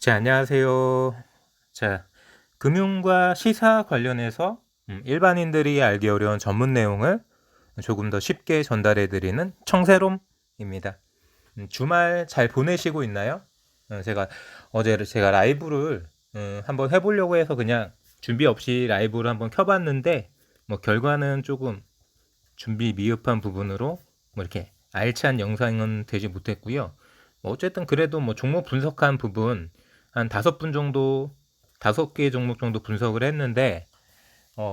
자, 안녕하세요. 자, 금융과 시사 관련해서 일반인들이 알기 어려운 전문 내용을 조금 더 쉽게 전달해 드리는 청새롬입니다. 주말 잘 보내시고 있나요? 제가 어제 라이브를 한번 해보려고 해서 그냥 준비 없이 라이브를 한번 켜봤는데 뭐 결과는 조금 준비 미흡한 부분으로 뭐 이렇게 알찬 영상은 되지 못했고요. 뭐 어쨌든 그래도 뭐 종목 분석한 부분 한 5분 정도, 5개 종목 정도 분석을 했는데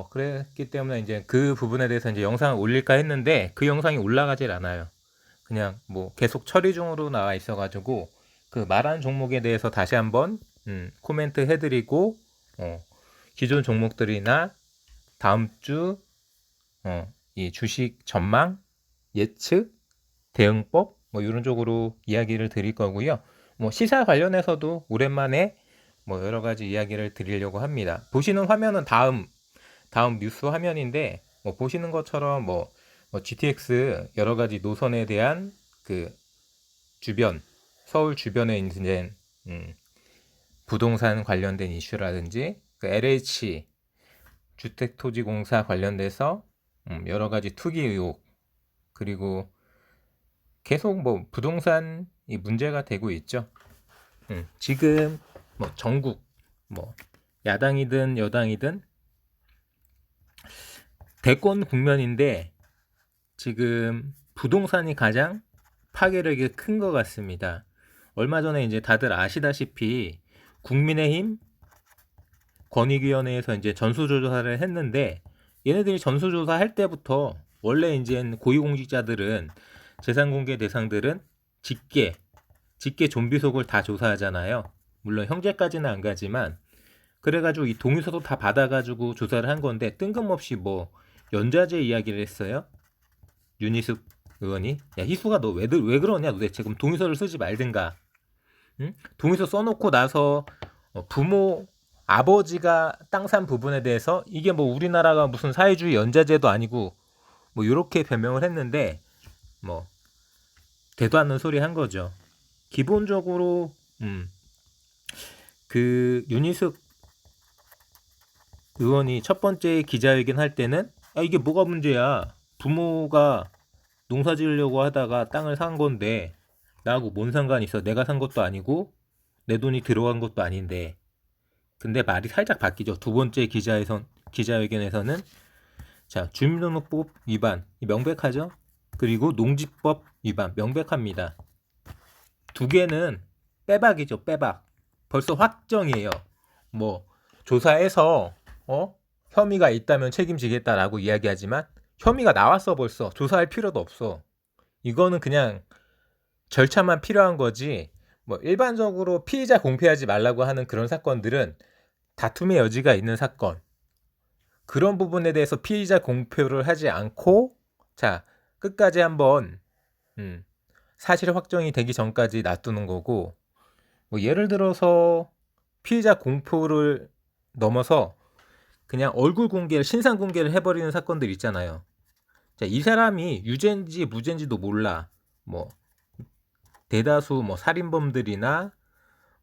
그랬기 때문에 이제 그 부분에 대해서 이제 영상을 올릴까 했는데 그 영상이 올라가질 않아요. 그냥 뭐 계속 처리 중으로 나와 있어가지고 그 말한 종목에 대해서 다시 한번 코멘트 해드리고 기존 종목들이나 다음 주 이 주식 전망, 예측, 대응법 뭐 이런 쪽으로 이야기를 드릴 거고요. 뭐 시사 관련해서도 오랜만에 뭐 여러 가지 이야기를 드리려고 합니다. 보시는 화면은 다음 뉴스 화면인데 뭐 보시는 것처럼 뭐 GTX 여러 가지 노선에 대한 그 주변 서울 주변에 있는 부동산 관련된 이슈라든지 그 LH 주택토지공사 관련돼서 여러 가지 투기 의혹 그리고 계속 뭐 부동산이 문제가 되고 있죠. 지금 뭐 전국 뭐 야당이든 여당이든 대권 국면인데 지금 부동산이 가장 파괴력이 큰 것 같습니다. 얼마 전에 이제 다들 아시다시피 국민의힘 권익위원회에서 이제 전수조사를 했는데 얘네들이 전수조사 할 때부터 원래 이제 고위공직자들은 재산공개 대상들은 직계 좀비 속을 다 조사하잖아요. 물론 형제까지는 안 가지만 그래가지고 이 동의서도 다 받아가지고 조사를 한 건데 뜬금없이 뭐 연좌제 이야기를 했어요. 윤희숙 의원이 야 희수가 너 왜 그러냐 도대체 그럼 동의서를 쓰지 말든가. 응? 동의서 써놓고 나서 부모 아버지가 땅 산 부분에 대해서 이게 뭐 우리나라가 무슨 사회주의 연좌제도 아니고 뭐 이렇게 변명을 했는데 뭐 대도 않는 소리 한 거죠. 기본적으로 그 윤희숙 의원이 첫 번째 기자회견 할 때는 이게 뭐가 문제야. 부모가 농사 지으려고 하다가 땅을 산 건데 나하고 뭔 상관이 있어. 내가 산 것도 아니고 내 돈이 들어간 것도 아닌데. 근데 말이 살짝 바뀌죠. 두 번째 기자회견에서는 자, 주민등록법 위반 명백하죠. 그리고 농지법 위반 명백합니다. 두 개는 빼박이죠. 빼박. 벌써 확정이에요. 뭐 조사해서 혐의가 있다면 책임지겠다라고 이야기하지만 혐의가 나왔어 벌써. 조사할 필요도 없어. 이거는 그냥 절차만 필요한 거지. 뭐 일반적으로 피의자 공표하지 말라고 하는 그런 사건들은 다툼의 여지가 있는 사건. 그런 부분에 대해서 피의자 공표를 하지 않고 자, 끝까지 한번 사실 확정이 되기 전까지 놔두는 거고 뭐 예를 들어서 피의자 공표를 넘어서 그냥 얼굴 공개를 신상 공개를 해버리는 사건들 있잖아요. 자, 이 사람이 유죄인지 무죄인지도 몰라. 뭐 대다수 뭐 살인범들이나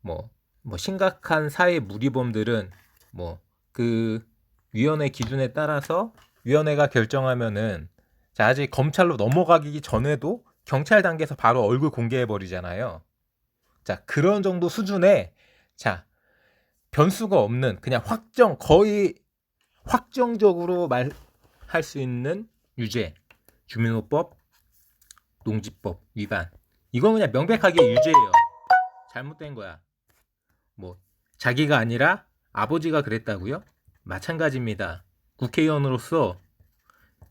뭐 심각한 사회 무리범들은 뭐 그 위원회 기준에 따라서 위원회가 결정하면은 자, 아직 검찰로 넘어가기 전에도 경찰 단계에서 바로 얼굴 공개해 버리잖아요. 자, 그런 정도 수준의 자, 변수가 없는 그냥 거의 확정적으로 말할 수 있는 유죄, 주민호법, 농지법 위반. 이건 그냥 명백하게 유죄예요. 잘못된 거야. 뭐 자기가 아니라 아버지가 그랬다고요? 마찬가지입니다. 국회의원으로서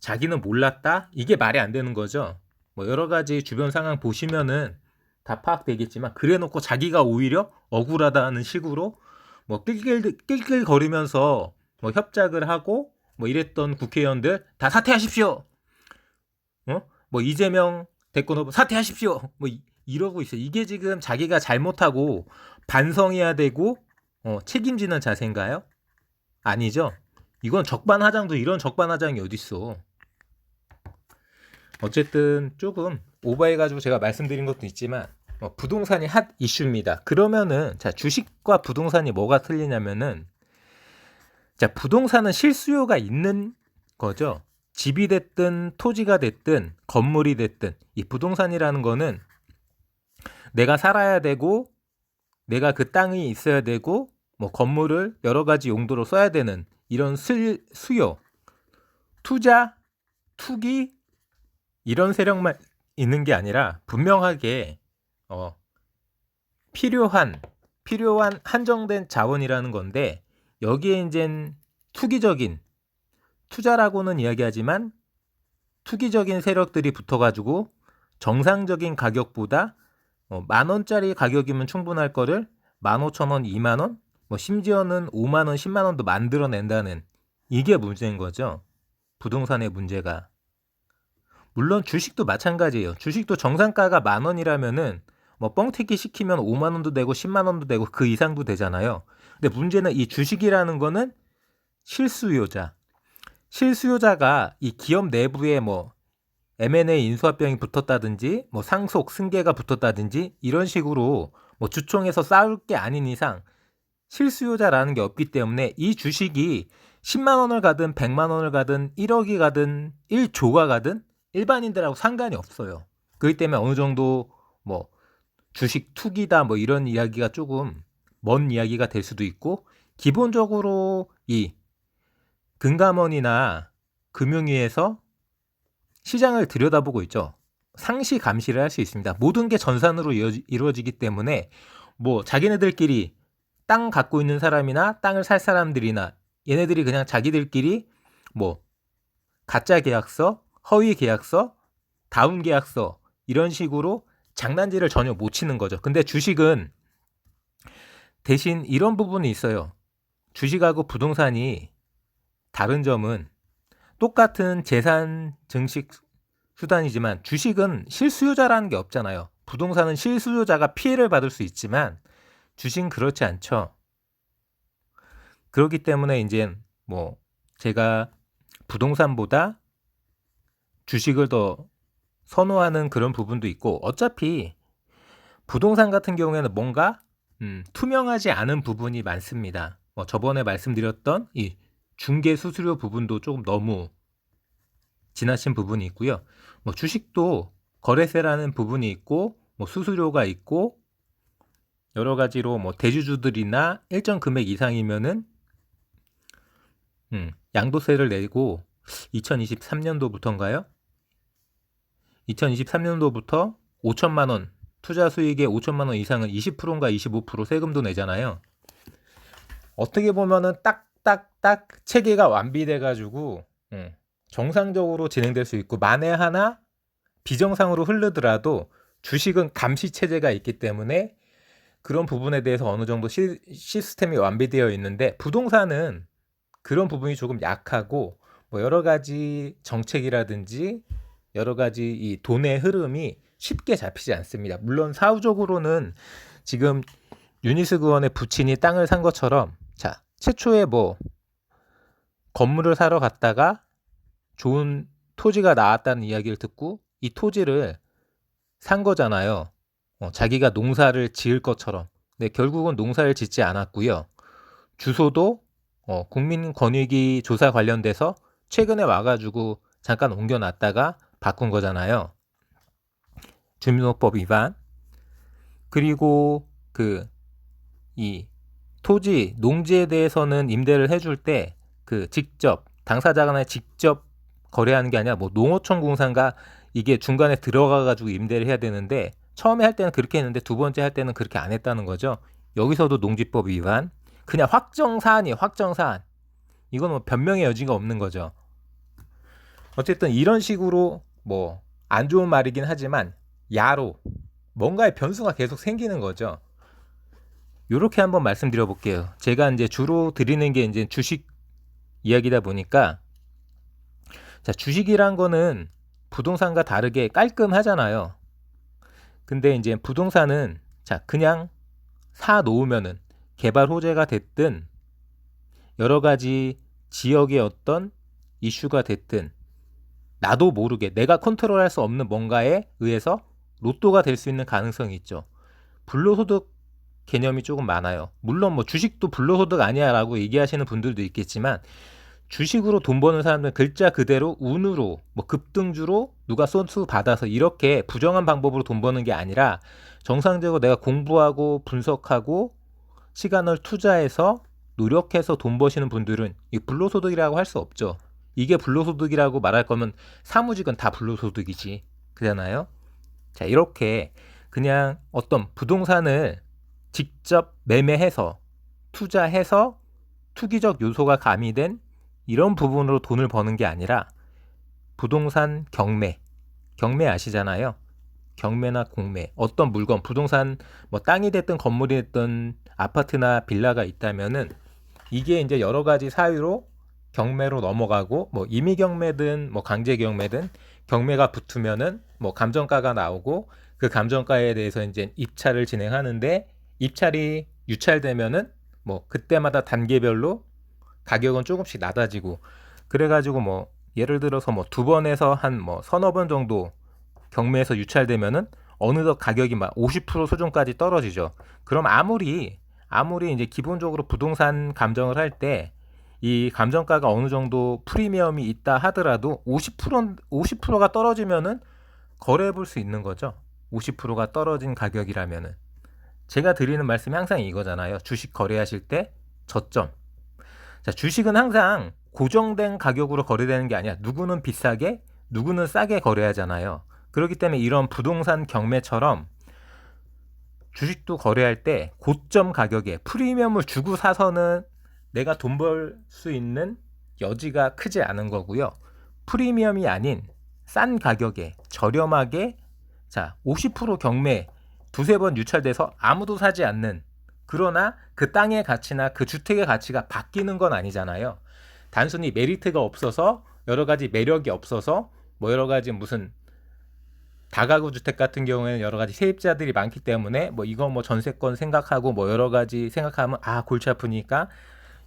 자기는 몰랐다? 이게 말이 안 되는 거죠. 뭐 여러 가지 주변 상황 보시면은 다 파악되겠지만 그래놓고 자기가 오히려 억울하다는 식으로 뭐 낄낄거리면서 뭐 협작을 하고 뭐 이랬던 국회의원들 다 사퇴하십시오. 뭐 이재명 대권 후보 사퇴하십시오. 뭐 이러고 있어요. 이게 지금 자기가 잘못하고 반성해야 되고 책임지는 자세인가요? 아니죠. 이건 적반하장도 이런 적반하장이 어딨어. 어쨌든 조금 오버해가지고 제가 말씀드린 것도 있지만 부동산이 핫 이슈입니다. 그러면은 자, 주식과 부동산이 뭐가 틀리냐면은 자, 부동산은 실수요가 있는 거죠. 집이 됐든 토지가 됐든 건물이 됐든 이 부동산이라는 거는 내가 살아야 되고 내가 그 땅이 있어야 되고 뭐 건물을 여러 가지 용도로 써야 되는 이런 수요, 투자, 투기 이런 세력만 있는 게 아니라 분명하게 필요한 한정된 자원이라는 건데 여기에 이젠 투기적인 투자라고는 이야기하지만 투기적인 세력들이 붙어가지고 정상적인 가격보다 10,000원짜리 가격이면 충분할 거를 15,000원, 20,000원, 뭐 심지어는 50,000원, 100,000원도 만들어낸다는 이게 문제인 거죠. 부동산의 문제가. 물론 주식도 마찬가지예요. 주식도 정상가가 10,000원이라면은 뭐 뻥튀기 시키면 50,000원도 되고 100,000원도 되고 그 이상도 되잖아요. 근데 문제는 이 주식이라는 거는 실수요자가 이 기업 내부에 뭐 M&A 인수합병이 붙었다든지 뭐 상속 승계가 붙었다든지 이런 식으로 뭐 주총에서 싸울 게 아닌 이상 실수요자라는 게 없기 때문에 이 주식이 10만 원을 가든 100만 원을 가든 1억이 가든 1조가 가든 일반인들하고 상관이 없어요. 그렇기 때문에 어느 정도 뭐 주식 투기다 뭐 이런 이야기가 조금 먼 이야기가 될 수도 있고 기본적으로 이 금감원이나 금융위에서 시장을 들여다보고 있죠. 상시 감시를 할 수 있습니다. 모든 게 전산으로 이루어지기 때문에 뭐 자기네들끼리 땅 갖고 있는 사람이나 땅을 살 사람들이나 얘네들이 그냥 자기들끼리 뭐 가짜 계약서, 허위 계약서, 다운 계약서 이런 식으로 장난질을 전혀 못 치는 거죠. 근데 주식은 대신 이런 부분이 있어요. 주식하고 부동산이 다른 점은 똑같은 재산 증식 수단이지만 주식은 실수요자라는 게 없잖아요. 부동산은 실수요자가 피해를 받을 수 있지만 주식은 그렇지 않죠. 그렇기 때문에 이제 뭐 제가 부동산보다 주식을 더 선호하는 그런 부분도 있고 어차피 부동산 같은 경우에는 뭔가 투명하지 않은 부분이 많습니다. 뭐 저번에 말씀드렸던 이 중개 수수료 부분도 조금 너무 지나친 부분이 있고요. 뭐 주식도 거래세라는 부분이 있고 뭐 수수료가 있고 여러 가지로 뭐 대주주들이나 일정 금액 이상이면은 양도세를 내고 2023년도부터인가요? 2023년도부터 5천만 원 투자 수익의 5천만 원 이상은 20%인가 25% 세금도 내잖아요. 어떻게 보면은 딱딱딱 체계가 완비돼 가지고 정상적으로 진행될 수 있고 만에 하나 비정상으로 흐르더라도 주식은 감시 체제가 있기 때문에 그런 부분에 대해서 어느 정도 시스템이 완비되어 있는데 부동산은 그런 부분이 조금 약하고 뭐 여러 가지 정책이라든지 여러 가지 이 돈의 흐름이 쉽게 잡히지 않습니다. 물론 사후적으로는 지금 유니스 의원의 부친이 땅을 산 것처럼 자 최초에 뭐 건물을 사러 갔다가 좋은 토지가 나왔다는 이야기를 듣고 이 토지를 산 거잖아요. 자기가 농사를 지을 것처럼. 근데 결국은 농사를 짓지 않았고요. 주소도 국민권익위 조사 관련돼서 최근에 와가지고 잠깐 옮겨놨다가 바꾼 거잖아요. 주민등록법 위반. 그리고 이 토지 농지에 대해서는 임대를 해줄 때 직접 당사자 간에 직접 거래하는 게 아니라 뭐 농어촌 공사인가 이게 중간에 들어가가지고 임대를 해야 되는데 처음에 할 때는 그렇게 했는데 두 번째 할 때는 그렇게 안 했다는 거죠. 여기서도 농지법 위반. 그냥 확정사안이에요. 확정사안. 이건 뭐 변명의 여지가 없는 거죠. 어쨌든 이런 식으로 뭐 안 좋은 말이긴 하지만 야로 뭔가의 변수가 계속 생기는 거죠. 요렇게 한번 말씀드려 볼게요. 제가 이제 주로 드리는 게 이제 주식 이야기다 보니까 자, 주식이란 거는 부동산과 다르게 깔끔하잖아요. 근데 이제 부동산은 자, 그냥 사 놓으면은 개발 호재가 됐든 여러 가지 지역의 어떤 이슈가 됐든 나도 모르게 내가 컨트롤할 수 없는 뭔가에 의해서 로또가 될 수 있는 가능성이 있죠. 불로소득 개념이 조금 많아요. 물론 뭐 주식도 불로소득 아니야 라고 얘기하시는 분들도 있겠지만, 주식으로 돈 버는 사람들은 글자 그대로 운으로, 뭐 급등주로 누가 손수 받아서 이렇게 부정한 방법으로 돈 버는 게 아니라, 정상적으로 내가 공부하고 분석하고 시간을 투자해서 노력해서 돈 버시는 분들은 이 불로소득이라고 할 수 없죠. 이게 불로소득이라고 말할 거면 사무직은 다 불로소득이지, 그잖아요. 자, 이렇게 그냥 어떤 부동산을 직접 매매해서 투자해서 투기적 요소가 가미된 이런 부분으로 돈을 버는 게 아니라, 부동산 경매 아시잖아요. 경매나 공매, 어떤 물건, 부동산 뭐 땅이 됐든 건물이 됐든 아파트나 빌라가 있다면은 이게 이제 여러 가지 사유로 경매로 넘어가고, 뭐 임의 경매든 뭐 강제 경매든 경매가 붙으면은 뭐 감정가가 나오고, 그 감정가에 대해서 이제 입찰을 진행하는데, 입찰이 유찰되면은 뭐 그때마다 단계별로 가격은 조금씩 낮아지고, 그래가지고 뭐 예를 들어서 뭐 두 번에서 한 뭐 서너 번 정도 경매에서 유찰되면은 어느덧 가격이 막 50% 수준까지 떨어지죠. 그럼 아무리 이제 기본적으로 부동산 감정을 할 때 이 감정가가 어느 정도 프리미엄이 있다 하더라도 50%가 떨어지면은 거래해 볼 수 있는 거죠. 50%가 떨어진 가격이라면은. 제가 드리는 말씀이 항상 이거잖아요. 주식 거래하실 때 저점. 자, 주식은 항상 고정된 가격으로 거래되는 게 아니라 누구는 비싸게, 누구는 싸게 거래하잖아요. 그렇기 때문에 이런 부동산 경매처럼 주식도 거래할 때 고점 가격에 프리미엄을 주고 사서는 내가 돈 벌 수 있는 여지가 크지 않은 거고요. 프리미엄이 아닌 싼 가격에 저렴하게, 자, 50% 경매 두세 번 유찰돼서 아무도 사지 않는, 그러나 그 땅의 가치나 그 주택의 가치가 바뀌는 건 아니잖아요. 단순히 메리트가 없어서, 여러 가지 매력이 없어서, 뭐 여러 가지 무슨 다가구 주택 같은 경우에는 여러 가지 세입자들이 많기 때문에 뭐 이거 뭐 전세권 생각하고 뭐 여러 가지 생각하면 골치 아프니까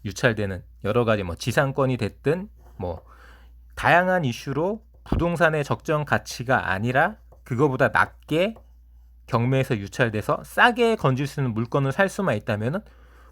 유찰되는, 여러 가지 뭐 지상권이 됐든 뭐 다양한 이슈로 부동산의 적정 가치가 아니라 그거보다 낮게 경매에서 유찰돼서 싸게 건질 수 있는 물건을 살 수만 있다면은,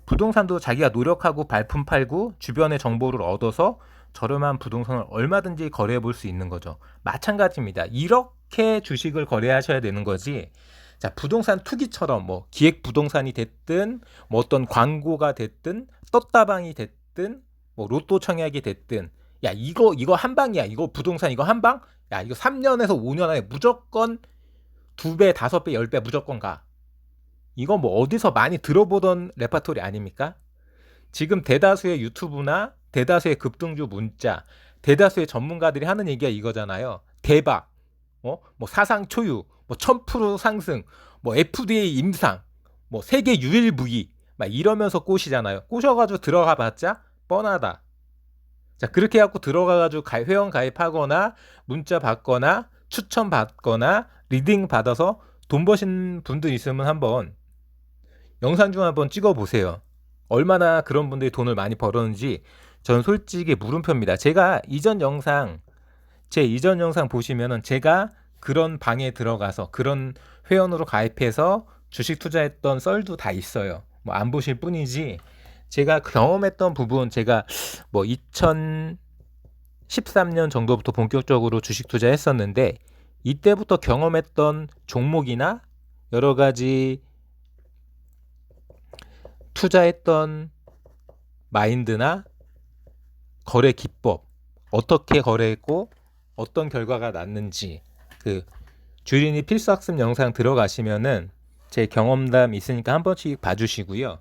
부동산도 자기가 노력하고 발품 팔고 주변의 정보를 얻어서 저렴한 부동산을 얼마든지 거래해 볼 수 있는 거죠. 마찬가지입니다. 이렇게 주식을 거래하셔야 되는 거지. 자, 부동산 투기처럼 뭐 기획 부동산이 됐든 뭐 어떤 광고가 됐든 떴다방이 됐든 뭐 로또 청약이 됐든, 야, 이거 한 방이야. 이거 부동산 이거 한 방? 야, 이거 3년에서 5년 안에 무조건 2배, 5배, 10배 무조건 가. 이거 뭐 어디서 많이 들어보던 레파토리 아닙니까? 지금 대다수의 유튜브나 대다수의 급등주 문자, 대다수의 전문가들이 하는 얘기가 이거잖아요. 대박, 뭐 사상 초유, 뭐 1000% 상승, 뭐 FDA 임상, 뭐 세계 유일무이, 막 이러면서 꼬시잖아요. 꼬셔가지고 들어가봤자 뻔하다. 자, 그렇게 해갖고 들어가가지고 회원 가입하거나 문자 받거나 추천 받거나 리딩 받아서 돈 버신 분들 있으면 한번 영상 중 한번 찍어보세요. 얼마나 그런 분들이 돈을 많이 벌었는지 저는 솔직히 물음표입니다. 제가 제 이전 영상 보시면은 제가 그런 방에 들어가서 그런 회원으로 가입해서 주식 투자했던 썰도 다 있어요. 뭐 안 보실 뿐이지, 제가 경험했던 부분, 제가 뭐 2013년 정도부터 본격적으로 주식 투자했었는데, 이때부터 경험했던 종목이나 여러 가지 투자했던 마인드나 거래 기법, 어떻게 거래했고 어떤 결과가 났는지, 그 주린이 필수학습 영상 들어가시면은 제 경험담 있으니까 한 번씩 봐주시고요.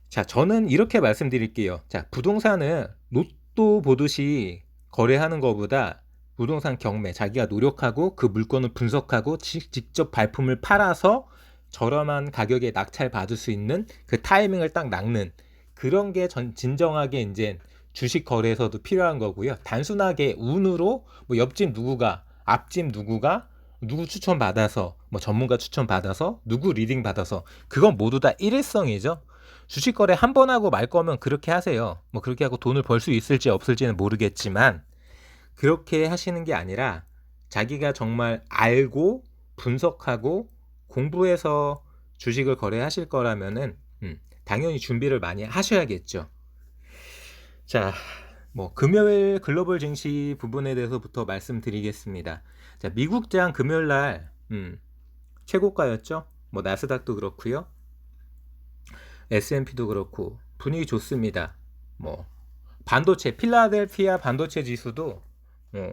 자, 저는 이렇게 말씀드릴게요. 자, 부동산은 로또 보듯이 거래하는 것보다 부동산 경매, 자기가 노력하고 그 물건을 분석하고 직접 발품을 팔아서 저렴한 가격에 낙찰 받을 수 있는 그 타이밍을 딱 낚는, 그런 게 진정하게 이제 주식 거래에서도 필요한 거고요. 단순하게 운으로 뭐 옆집 누구가, 앞집 누구가 누구 추천 받아서, 뭐 전문가 추천 받아서, 누구 리딩 받아서, 그건 모두 다 일회성이죠. 주식 거래 한 번 하고 말 거면 그렇게 하세요. 뭐 그렇게 하고 돈을 벌 수 있을지 없을지는 모르겠지만, 그렇게 하시는 게 아니라 자기가 정말 알고 분석하고 공부해서 주식을 거래하실 거라면은 당연히 준비를 많이 하셔야겠죠. 자, 뭐 금요일 글로벌 증시 부분에 대해서부터 말씀드리겠습니다. 자, 미국장 금요일 날 최고가였죠. 뭐 나스닥도 그렇고요. S&P도 그렇고 분위기 좋습니다. 뭐 반도체 필라델피아 반도체 지수도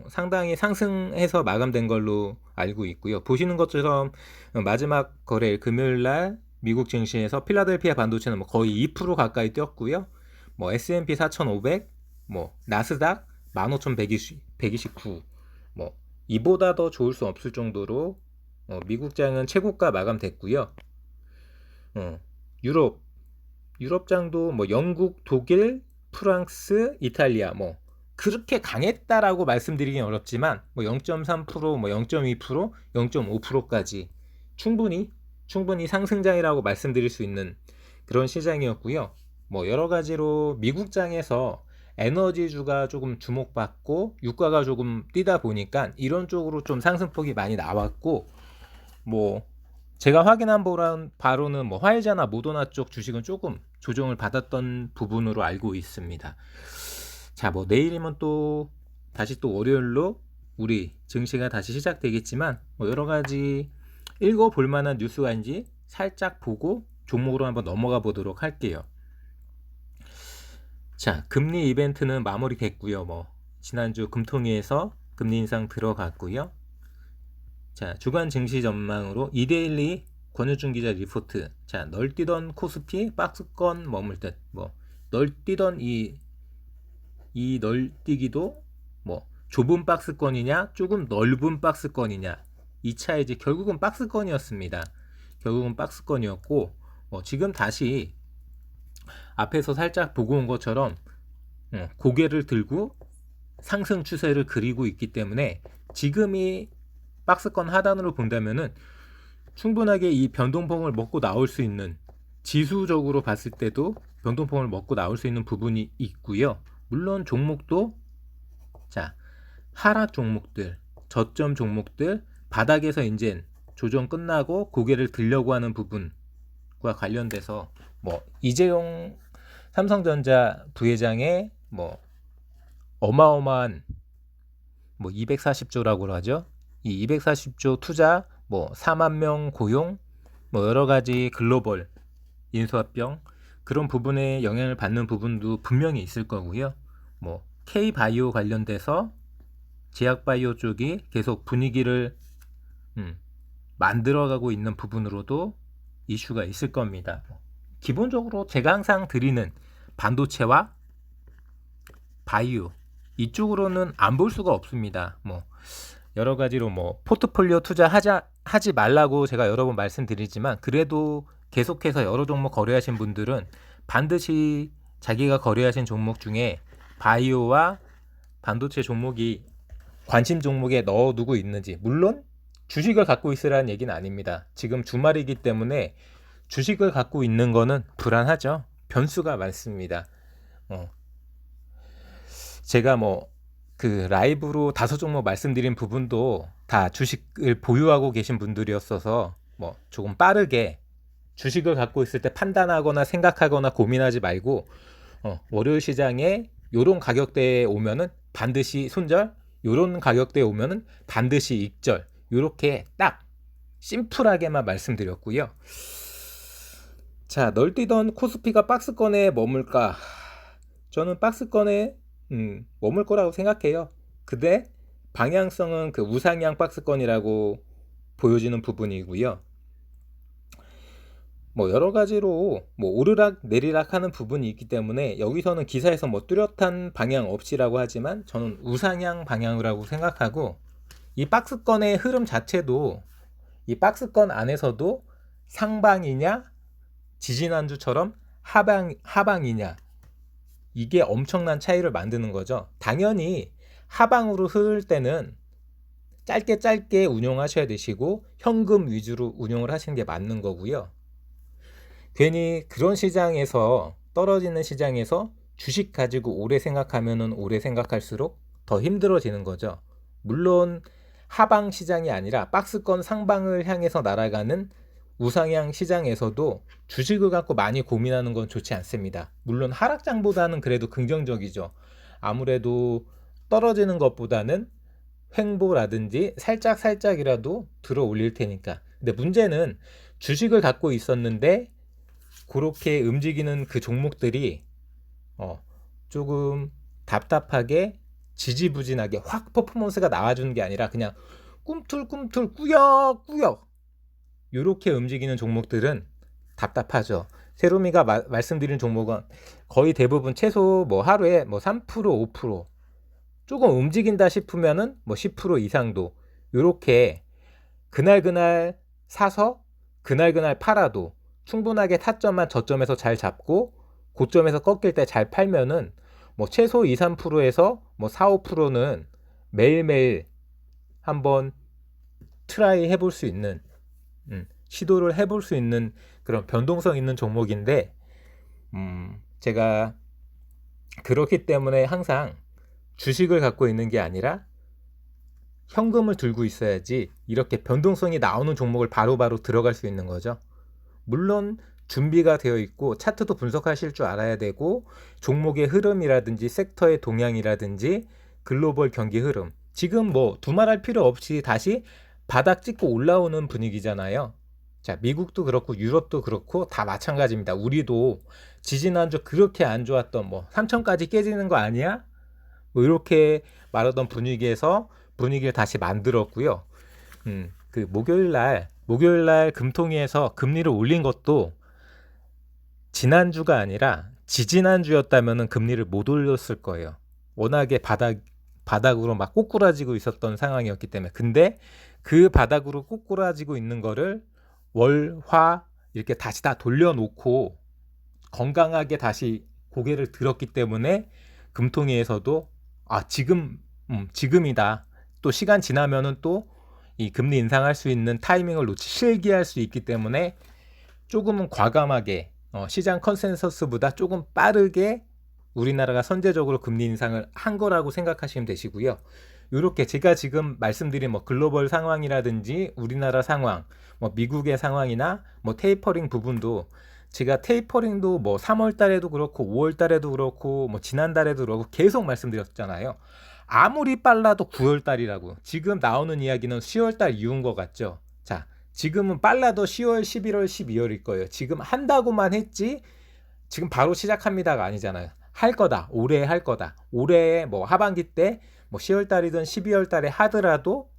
상당히 상승해서 마감된 걸로 알고 있고요. 보시는 것처럼 마지막 거래일 금요일 날 미국 증시에서 필라델피아 반도체는 뭐 거의 2% 가까이 뛰었고요. 뭐 S&P 4,500, 뭐 나스닥 15,129, 뭐 이보다 더 좋을 수 없을 정도로 미국장은 최고가 마감됐고요. 유럽장도 뭐 영국, 독일, 프랑스, 이탈리아 뭐 그렇게 강했다라고 말씀드리긴 어렵지만 뭐 0.3%, 뭐 0.2%, 0.5%까지 충분히 상승장이라고 말씀드릴 수 있는 그런 시장이었고요. 뭐 여러 가지로 미국장에서 에너지주가 조금 주목받고 유가가 조금 뛰다 보니까 이런 쪽으로 좀 상승폭이 많이 나왔고, 뭐 제가 확인한 바로는 뭐 화이자나 모더나 쪽 주식은 조금 조정을 받았던 부분으로 알고 있습니다. 자, 뭐 내일이면 또 다시 또 월요일로 우리 증시가 다시 시작되겠지만 뭐 여러 가지 읽어볼 만한 뉴스가 있는지 살짝 보고 종목으로 한번 넘어가 보도록 할게요. 자, 금리 이벤트는 마무리됐고요. 뭐 지난주 금통위에서 금리 인상 들어갔고요. 자, 주간 증시 전망으로 이데일리 권유중 기자 리포트. 자, 널뛰던 코스피 박스권 머물 듯. 뭐 널뛰던 이 널뛰기도 뭐 좁은 박스권이냐 조금 넓은 박스권이냐 이 차이지 결국은 박스권이었습니다. 결국은 박스권이었고 지금 다시 앞에서 살짝 보고 온 것처럼 고개를 들고 상승 추세를 그리고 있기 때문에 지금이 박스권 하단으로 본다면은 충분하게 이 변동폭을 먹고 나올 수 있는, 지수적으로 봤을 때도 변동폭을 먹고 나올 수 있는 부분이 있고요. 물론 종목도 자, 하락 종목들, 저점 종목들 바닥에서 이제 조정 끝나고 고개를 들려고 하는 부분과 관련돼서 뭐 이재용 삼성전자 부회장의 뭐 어마어마한 뭐 240조라고 하죠. 이 240조 투자, 뭐 4만 명 고용, 뭐 여러 가지 글로벌 인수합병 그런 부분에 영향을 받는 부분도 분명히 있을 거고요. 뭐 K바이오 관련돼서 제약바이오 쪽이 계속 분위기를 만들어가고 있는 부분으로도 이슈가 있을 겁니다. 기본적으로 제가 항상 드리는 반도체와 바이오 이쪽으로는 안 볼 수가 없습니다. 뭐 여러 가지로 뭐 포트폴리오 하지 말라고 제가 여러 번 말씀드리지만 그래도 계속해서 여러 종목 거래하신 분들은 반드시 자기가 거래하신 종목 중에 바이오와 반도체 종목이 관심 종목에 넣어두고 있는지, 물론 주식을 갖고 있으라는 얘기는 아닙니다. 지금 주말이기 때문에 주식을 갖고 있는 거는 불안하죠. 변수가 많습니다. 제가 뭐 그 라이브로 5종목 말씀드린 부분도 다 주식을 보유하고 계신 분들이었어서 뭐 조금 빠르게 주식을 갖고 있을 때 판단하거나 생각하거나 고민하지 말고 월요일 시장에 요런 가격대에 오면은 반드시 손절, 요런 가격대에 오면은 반드시 익절, 요렇게 딱 심플하게만 말씀드렸고요. 자, 널뛰던 코스피가 박스권에 머물까? 저는 박스권에 머물 거라고 생각해요. 근데 방향성은 그 우상향 박스권이라고 보여지는 부분이고요. 뭐 여러 가지로 뭐 오르락 내리락 하는 부분이 있기 때문에 여기서는 기사에서 뭐 뚜렷한 방향 없이라고 하지만 저는 우상향 방향이라고 생각하고, 이 박스권의 흐름 자체도 이 박스권 안에서도 상방이냐 지지난주처럼 하방이냐 이게 엄청난 차이를 만드는 거죠. 당연히 하방으로 흐를 때는 짧게 운용하셔야 되시고 현금 위주로 운용을 하시는 게 맞는 거고요. 괜히 그런 시장에서, 떨어지는 시장에서 주식 가지고 오래 생각하면은 오래 생각할수록 더 힘들어지는 거죠. 물론 하방 시장이 아니라 박스권 상방을 향해서 날아가는 우상향 시장에서도 주식을 갖고 많이 고민하는 건 좋지 않습니다. 물론 하락장보다는 그래도 긍정적이죠. 아무래도 떨어지는 것보다는 횡보라든지 살짝이라도 들어 올릴 테니까. 근데 문제는 주식을 갖고 있었는데 그렇게 움직이는 그 종목들이 조금 답답하게 지지부진하게 확 퍼포먼스가 나와주는 게 아니라 그냥 꿈틀꿈틀 꾸역꾸역 이렇게 움직이는 종목들은 답답하죠. 세로미가 말씀드린 종목은 거의 대부분 최소 뭐 하루에 뭐 3%, 5% 조금 움직인다 싶으면은 뭐 10% 이상도 이렇게 그날 사서 그날 팔아도 충분하게 타점만 저점에서 잘 잡고 고점에서 꺾일 때 잘 팔면은 뭐 최소 2, 3%에서 뭐 4, 5%는 매일매일 한번 트라이 해볼 수 있는 시도를 해볼 수 있는 그런 변동성 있는 종목인데 제가 그렇기 때문에 항상 주식을 갖고 있는 게 아니라 현금을 들고 있어야지 이렇게 변동성이 나오는 종목을 바로바로 들어갈 수 있는 거죠. 물론 준비가 되어 있고 차트도 분석하실 줄 알아야 되고 종목의 흐름이라든지 섹터의 동향이라든지 글로벌 경기 흐름 지금 뭐 두말할 필요 없이 다시 바닥 찍고 올라오는 분위기잖아요. 자, 미국도 그렇고 유럽도 그렇고 다 마찬가지입니다. 우리도 지지난주 그렇게 안 좋았던 뭐 3천까지 깨지는 거 아니야? 뭐 이렇게 말하던 분위기에서 분위기를 다시 만들었고요. 그 목요일날 금통위에서 금리를 올린 것도 지난주가 아니라 지지난주였다면 금리를 못 올렸을 거예요. 워낙에 바닥으로 막 꼬꾸라지고 있었던 상황이었기 때문에. 근데 그 바닥으로 꼬꾸라지고 있는 거를 월, 화 이렇게 다시 다 돌려놓고 건강하게 다시 고개를 들었기 때문에 금통위에서도 지금이다. 또 시간 지나면은 또 이 금리 인상할 수 있는 타이밍을 실기할 수 있기 때문에 조금은 과감하게 시장 컨센서스보다 조금 빠르게 우리나라가 선제적으로 금리 인상을 한 거라고 생각하시면 되시고요. 이렇게 제가 지금 말씀드린 뭐 글로벌 상황이라든지 우리나라 상황, 뭐 미국의 상황이나 뭐 테이퍼링 부분도 제가 테이퍼링도 뭐 3월 달에도 그렇고 5월 달에도 그렇고 뭐 지난달에도 그렇고 계속 말씀드렸잖아요. 아무리 빨라도 9월 달이라고. 지금 나오는 이야기는 10월 달 이후인 것 같죠. 자, 지금은 빨라도 10월, 11월, 12월일 거예요. 지금 한다고만 했지 지금 바로 시작합니다가 아니잖아요. 할 거다. 올해 할 거다. 올해 뭐 하반기 때 뭐 10월 달이든 12월 달에 하더라도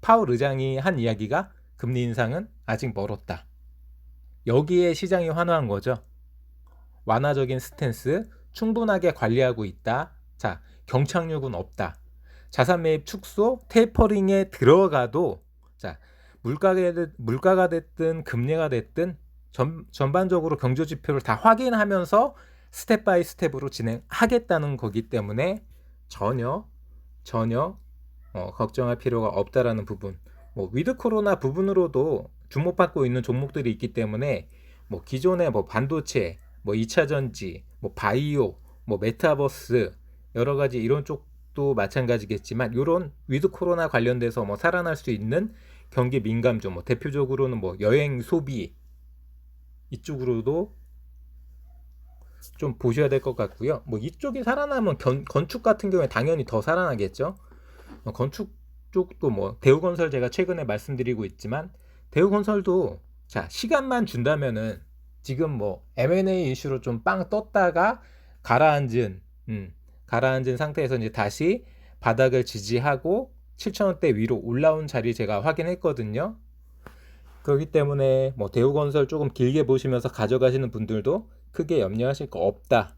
파월 의장이 한 이야기가 금리 인상은 아직 멀었다. 여기에 시장이 환호한 거죠. 완화적인 스탠스 충분하게 관리하고 있다. 자, 경착륙은 없다. 자산 매입 축소 테이퍼링에 들어가도 자, 물가가 됐든 금리가 됐든 전반적으로 경제 지표를 다 확인하면서 스텝 바이 스텝으로 진행하겠다는 거기 때문에 전혀 걱정할 필요가 없다라는 부분. 뭐 위드 코로나 부분으로도 주목받고 있는 종목들이 있기 때문에 뭐 기존의 뭐 반도체, 뭐 2차 전지, 뭐 바이오, 뭐 메타버스 여러 가지 이런 쪽도 마찬가지겠지만 이런 위드 코로나 관련돼서 뭐 살아날 수 있는 경기 민감주 뭐 대표적으로는 뭐 여행 소비 이쪽으로도 좀 보셔야 될 것 같고요. 뭐 이쪽이 살아나면 건축 같은 경우에 당연히 더 살아나겠죠. 건축 쪽도 뭐 대우건설 제가 최근에 말씀드리고 있지만 대우건설도 자 시간만 준다면은 지금 뭐 M&A 이슈로 좀 빵 떴다가 가라앉은 상태에서 이제 다시 바닥을 지지하고 7,000원대 위로 올라온 자리 제가 확인했거든요. 그렇기 때문에 뭐 대우건설 조금 길게 보시면서 가져가시는 분들도 크게 염려하실 거 없다.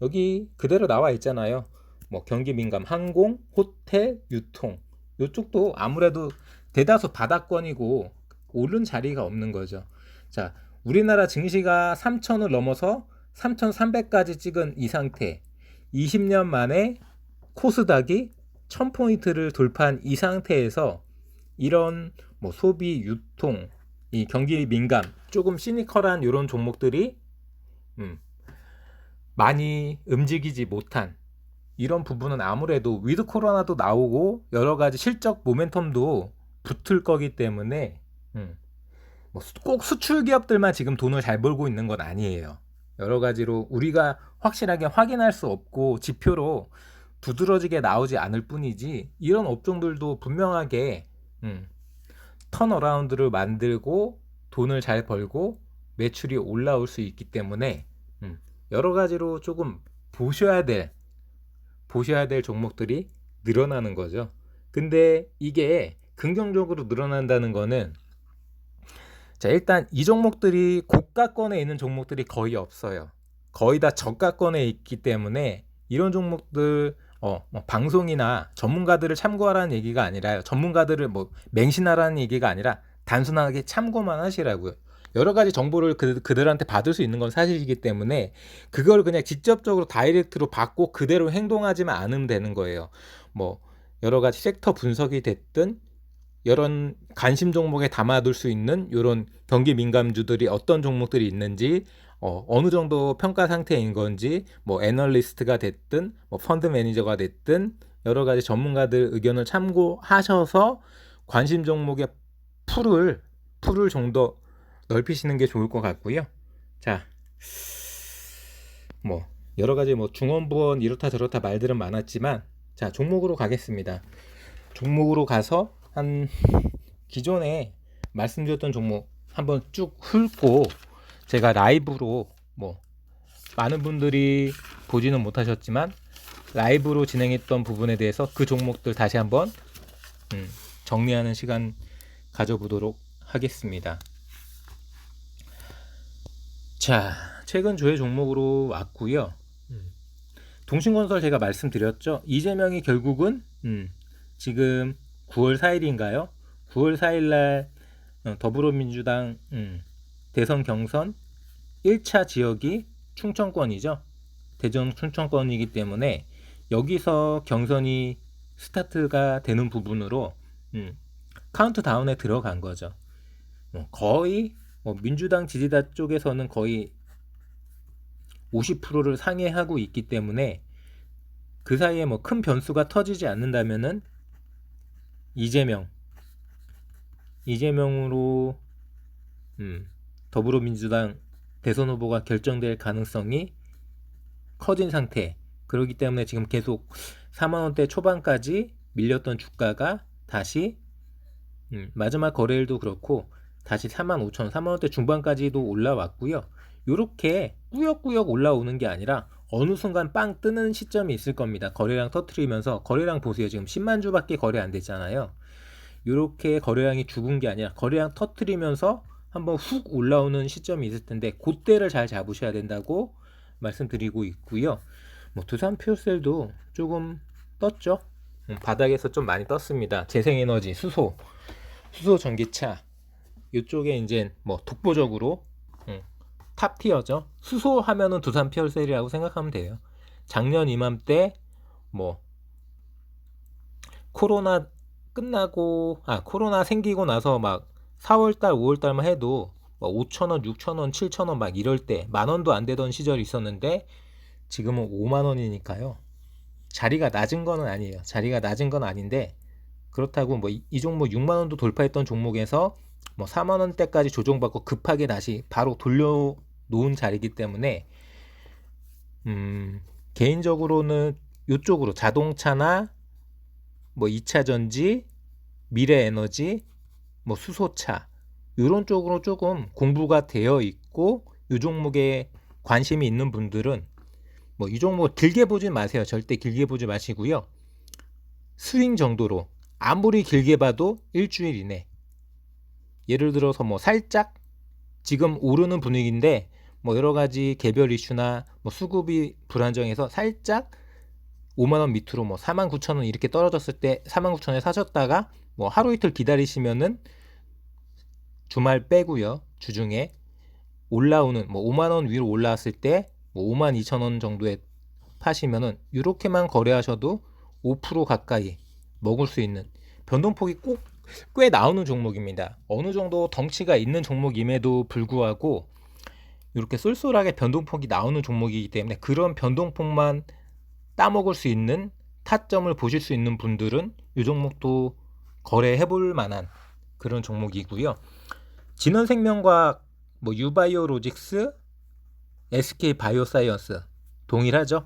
여기 그대로 나와 있잖아요. 뭐 경기 민감 항공, 호텔, 유통 이쪽도 아무래도 대다수 바닥권이고 오른 자리가 없는 거죠. 자, 우리나라 증시가 3,000을 넘어서 3,300까지 찍은 이 상태 20년 만에 코스닥이 1000포인트를 돌파한 이 상태에서 이런 뭐 소비, 유통, 이 경기 민감 조금 시니컬한 이런 종목들이 많이 움직이지 못한 이런 부분은 아무래도 위드 코로나도 나오고 여러 가지 실적 모멘텀도 붙을 거기 때문에 꼭 수출 기업들만 지금 돈을 잘 벌고 있는 건 아니에요. 여러 가지로 우리가 확실하게 확인할 수 없고 지표로 두드러지게 나오지 않을 뿐이지 이런 업종들도 분명하게 턴어라운드를 만들고 돈을 잘 벌고 매출이 올라올 수 있기 때문에 여러 가지로 조금 보셔야 될 종목들이 늘어나는 거죠. 근데 이게 긍정적으로 늘어난다는 거는 자, 일단 이 종목들이 고가권에 있는 종목들이 거의 없어요. 거의 다 저가권에 있기 때문에 이런 종목들 뭐 방송이나 전문가들을 참고하라는 얘기가 아니라요. 전문가들을 뭐 맹신하라는 얘기가 아니라 단순하게 참고만 하시라고요. 여러 가지 정보를 그들한테 받을 수 있는 건 사실이기 때문에 그걸 그냥 직접적으로 다이렉트로 받고 그대로 행동하지만 않으면 되는 거예요. 뭐 여러 가지 섹터 분석이 됐든 이런 관심 종목에 담아둘 수 있는 이런 경기 민감주들이 어떤 종목들이 있는지 어느 정도 평가 상태인 건지 뭐 애널리스트가 됐든 뭐 펀드 매니저가 됐든 여러 가지 전문가들 의견을 참고하셔서 관심 종목의 풀을 좀 더 넓히시는 게 좋을 것 같고요. 자, 뭐 여러 가지 뭐 중원부원 이렇다 저렇다 말들은 많았지만 자, 종목으로 가겠습니다. 종목으로 가서 한 기존에 말씀드렸던 종목 한번 쭉 훑고 제가 라이브로 뭐 많은 분들이 보지는 못하셨지만 라이브로 진행했던 부분에 대해서 그 종목들 다시 한번 정리하는 시간 가져보도록 하겠습니다. 자, 최근 조회 종목으로 왔고요. 동신건설 제가 말씀드렸죠. 이재명이 결국은 지금 9월 4일인가요? 9월 4일날 더불어민주당 대선 경선 1차 지역이 충청권이죠. 대전 충청권이기 때문에 여기서 경선이 스타트가 되는 부분으로 카운트다운에 들어간 거죠. 거의 민주당 지지자 쪽에서는 거의 50%를 상회하고 있기 때문에 그 사이에 큰 변수가 터지지 않는다면은 이재명으로 더불어민주당 대선 후보가 결정될 가능성이 커진 상태. 그렇기 때문에 지금 계속 4만원대 초반까지 밀렸던 주가가 다시 마지막 거래일도 그렇고 다시 45,000원, 3만원대 중반까지도 올라왔고요. 이렇게 꾸역꾸역 올라오는 게 아니라 어느 순간 빵 뜨는 시점이 있을 겁니다. 거래량 터트리면서 거래량 보세요. 지금 10만 주밖에 거래 안 됐잖아요. 이렇게 거래량이 죽은 게 아니라 거래량 터트리면서 한번 훅 올라오는 시점이 있을 텐데 그때를 잘 잡으셔야 된다고 말씀드리고 있고요. 두산 퓨어셀도 조금 떴죠. 바닥에서 좀 많이 떴습니다. 재생에너지, 수소 전기차 이쪽에 이제 독보적으로 탑티어죠. 수소 하면은 두산 퓨어셀이라고 생각하면 돼요. 작년 이맘때 코로나 끝나고 코로나 생기고 나서 막 4월달 5월달만 해도 5,000원 6,000원 7,000원 막 이럴 때 만원도 안 되던 시절이 있었는데 지금은 5만원이니까요. 자리가 낮은 건 아니에요. 자리가 낮은 건 아닌데 그렇다고 이 종목 6만원도 돌파했던 종목에서 4만원대까지 조정받고 급하게 다시 바로 돌려놓은 자리이기 때문에 개인적으로는 이쪽으로 자동차나 2차전지, 미래에너지, 수소차 이런 쪽으로 조금 공부가 되어 있고 이 종목에 관심이 있는 분들은 이 종목 길게 보지 마세요. 절대 길게 보지 마시고요. 스윙 정도로 아무리 길게 봐도 일주일 이내 예를 들어서 살짝 지금 오르는 분위기인데 여러 가지 개별 이슈나 수급이 불안정해서 살짝 5만원 밑으로 49,000원 이렇게 떨어졌을 때 49,000원에 사셨다가 하루 이틀 기다리시면은 주말 빼고요. 주중에 올라오는 5만원 위로 올라왔을 때 52,000원 정도에 파시면은 이렇게만 거래하셔도 5% 가까이 먹을 수 있는 변동폭이 꽤 나오는 종목입니다. 어느 정도 덩치가 있는 종목임에도 불구하고 이렇게 쏠쏠하게 변동폭이 나오는 종목이기 때문에 그런 변동폭만 따먹을 수 있는 타점을 보실 수 있는 분들은 이 종목도 거래해 볼 만한 그런 종목이고요. 진원생명과학, 뭐 유바이오로직스, SK바이오사이언스 동일하죠.